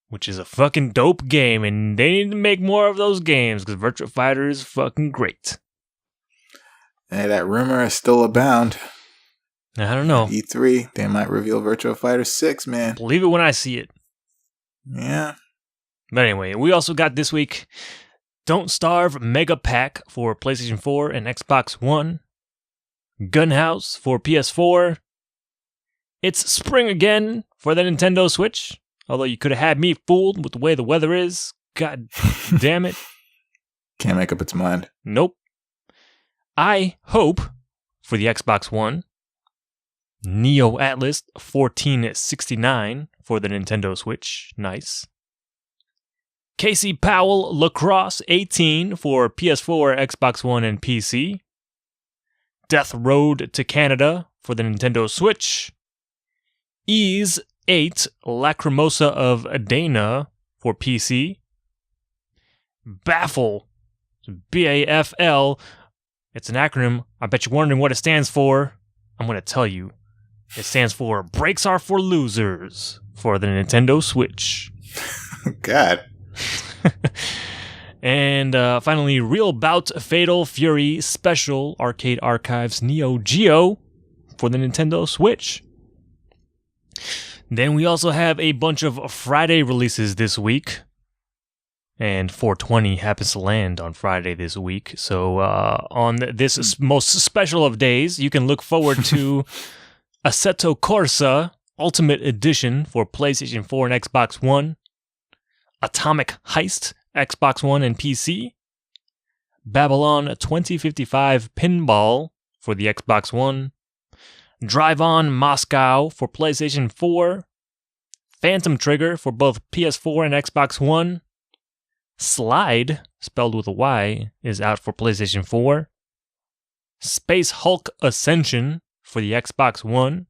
Which is a fucking dope game, and they need to make more of those games, because Virtual Fighter is fucking great. Hey, that rumor is still abound. I don't know. E3, they might reveal Virtua Fighter 6, man. Believe it when I see it. Yeah. But anyway, we also got this week Don't Starve Mega Pack for PlayStation 4 and Xbox One. Gunhouse for PS4. It's spring again for the Nintendo Switch. Although you could have had me fooled with the way the weather is. God damn it. Can't make up its mind. Nope. I hope for the Xbox One. Neo Atlas 1469 for the Nintendo Switch. Nice. Casey Powell Lacrosse 18 for PS4, Xbox One, and PC. Death Road to Canada for the Nintendo Switch. Ease 8 Lacrimosa of Dana for PC. Baffle, BAFL. It's an acronym. I bet you're wondering what it stands for. I'm going to tell you. It stands for Brakes Are for Losers for the Nintendo Switch. God. And finally, Real Bout Fatal Fury Special Arcade Archives Neo Geo for the Nintendo Switch. Then we also have a bunch of Friday releases this week. And 420 happens to land on Friday this week. So on this most special of days, you can look forward to Assetto Corsa Ultimate Edition for PlayStation 4 and Xbox One. Atomic Heist, Xbox One and PC. Babylon 2055 Pinball for the Xbox One. Drive On Moscow for PlayStation 4. Phantom Trigger for both PS4 and Xbox One. Slide, spelled with a Y, is out for PlayStation 4. Space Hulk Ascension for the Xbox One.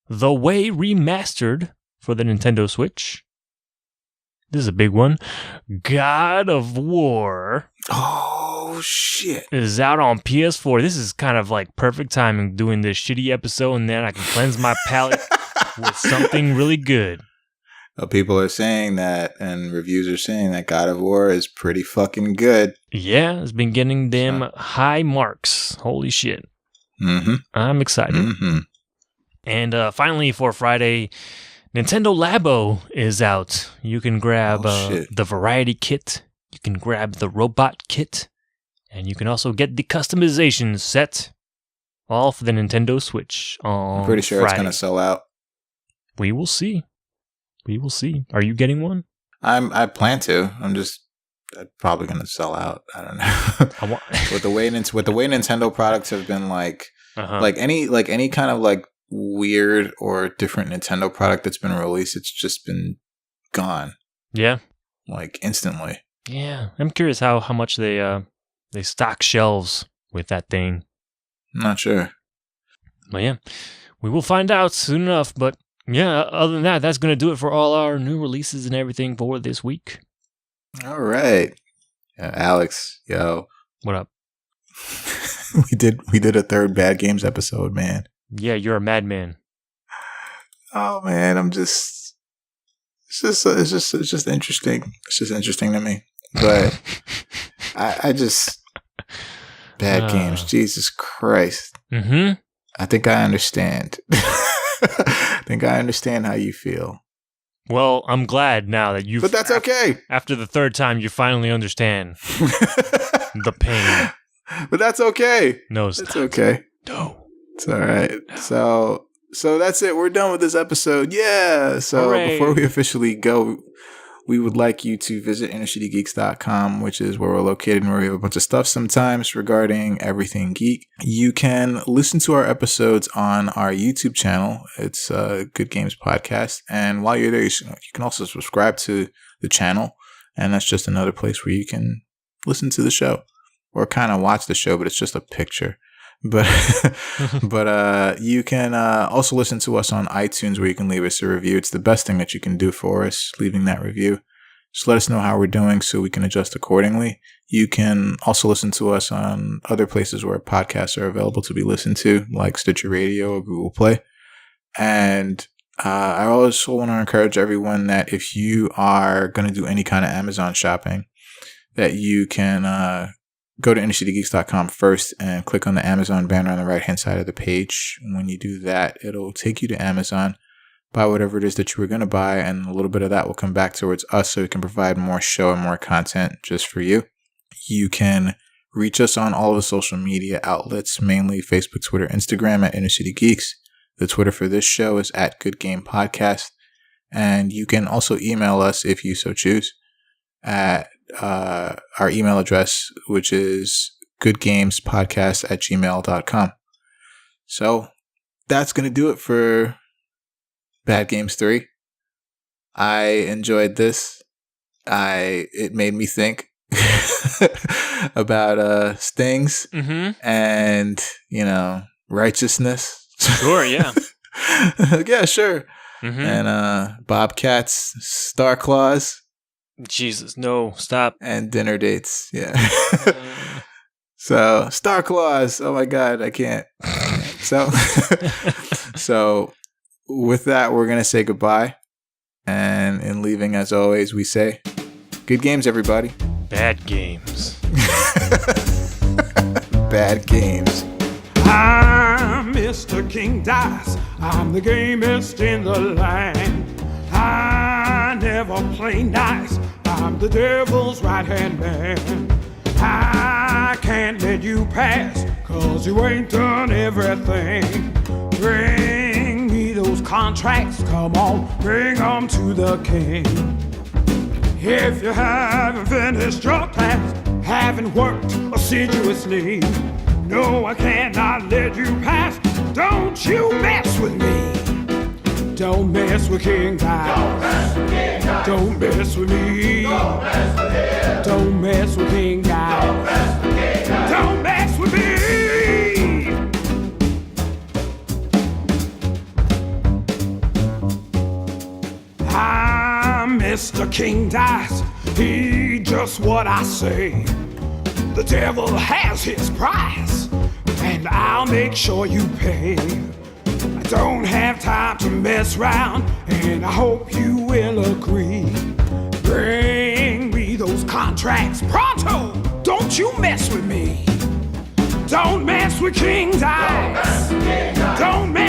The Way Remastered for the Nintendo Switch. This is a big one. God of War. Oh, shit. Is out on PS4. This is kind of like perfect timing doing this shitty episode, and then I can cleanse my palate with something really good. Well, people are saying that, and reviews are saying that God of War is pretty fucking good. Yeah, it's been getting them high marks. Holy shit. Mm-hmm. I'm excited. Mm-hmm. And finally, for Friday, Nintendo Labo is out. You can grab the Variety Kit. You can grab the Robot Kit. And you can also get the customization set. All for the Nintendo Switch on I'm pretty sure Friday. It's going to sell out. We will see. We will see. Are you getting one? I plan to. I'm probably going to sell out. I don't know. With the way Nintendo products have been like any kind of like weird or different Nintendo product that's been released, it's just been gone. Yeah. Like instantly. Yeah. I'm curious how much they stock shelves with that thing. I'm not sure. But yeah, we will find out soon enough. But yeah, other than that, that's going to do it for all our new releases and everything for this week. All right. Alex, yo. What up? we did a third Bad Games episode, man. Yeah, you're a madman. Oh man, it's just interesting. It's just interesting to me. But I just Bad Games, Jesus Christ. Mm-hmm. I think I understand. I think I understand how you feel. Well, I'm glad now that you've... But that's okay. After the third time, you finally understand the pain. But that's okay. No, it's okay. No. It's all right. No. So that's it. We're done with this episode. Yeah. So Hooray. Before we officially go, we would like you to visit InnerCityGeeks.com, which is where we're located and where we have a bunch of stuff sometimes regarding everything geek. You can listen to our episodes on our YouTube channel. It's Good Games Podcast. And while you're there, you can also subscribe to the channel. And that's just another place where you can listen to the show or kind of watch the show, but it's just a picture. But you can also listen to us on iTunes, where you can leave us a review. It's the best thing that you can do for us, leaving that review. Just let us know how we're doing so we can adjust accordingly. You can also listen to us on other places where podcasts are available to be listened to, like Stitcher Radio or Google Play. And I also want to encourage everyone that if you are going to do any kind of Amazon shopping, that you can go to InnerCityGeeks.com first and click on the Amazon banner on the right-hand side of the page. And when you do that, it'll take you to Amazon. Buy whatever it is that you were going to buy, and a little bit of that will come back towards us so we can provide more show and more content just for you. You can reach us on all of the social media outlets, mainly Facebook, Twitter, Instagram at InnerCityGeeks. The Twitter for this show is at Good Game Podcast. And you can also email us if you so choose at our email address, which is goodgamespodcast@gmail.com. So that's going to do it for Bad Games 3. I enjoyed this. It made me think about things and, righteousness. Sure, yeah. Yeah, sure. Mm-hmm. And Bobcats, Star Claws. Jesus, no, stop. And dinner dates, yeah. So, Star Claws. Oh my God, I can't. So with that, we're gonna say goodbye. And in leaving, as always, we say, good games, everybody. Bad games. Bad games. I'm Mr. King Dice. I'm the gamest in the land. I never play nice. I'm the devil's right-hand man. I can't let you pass, 'cause you ain't done everything. Bring me those contracts, come on, bring them to the king. If you haven't finished your task, haven't worked assiduously, no, I cannot let you pass. Don't you mess with me. Don't mess with King Dice. Don't mess with me. Don't mess with King Dice. Don't mess with me. I'm Mr. King Dice. He just what I say. The devil has his price, and I'll make sure you pay. I don't have time to mess around, and I hope you will agree. Bring me those contracts pronto. Don't you mess with me. Don't mess with King Dice. Don't mess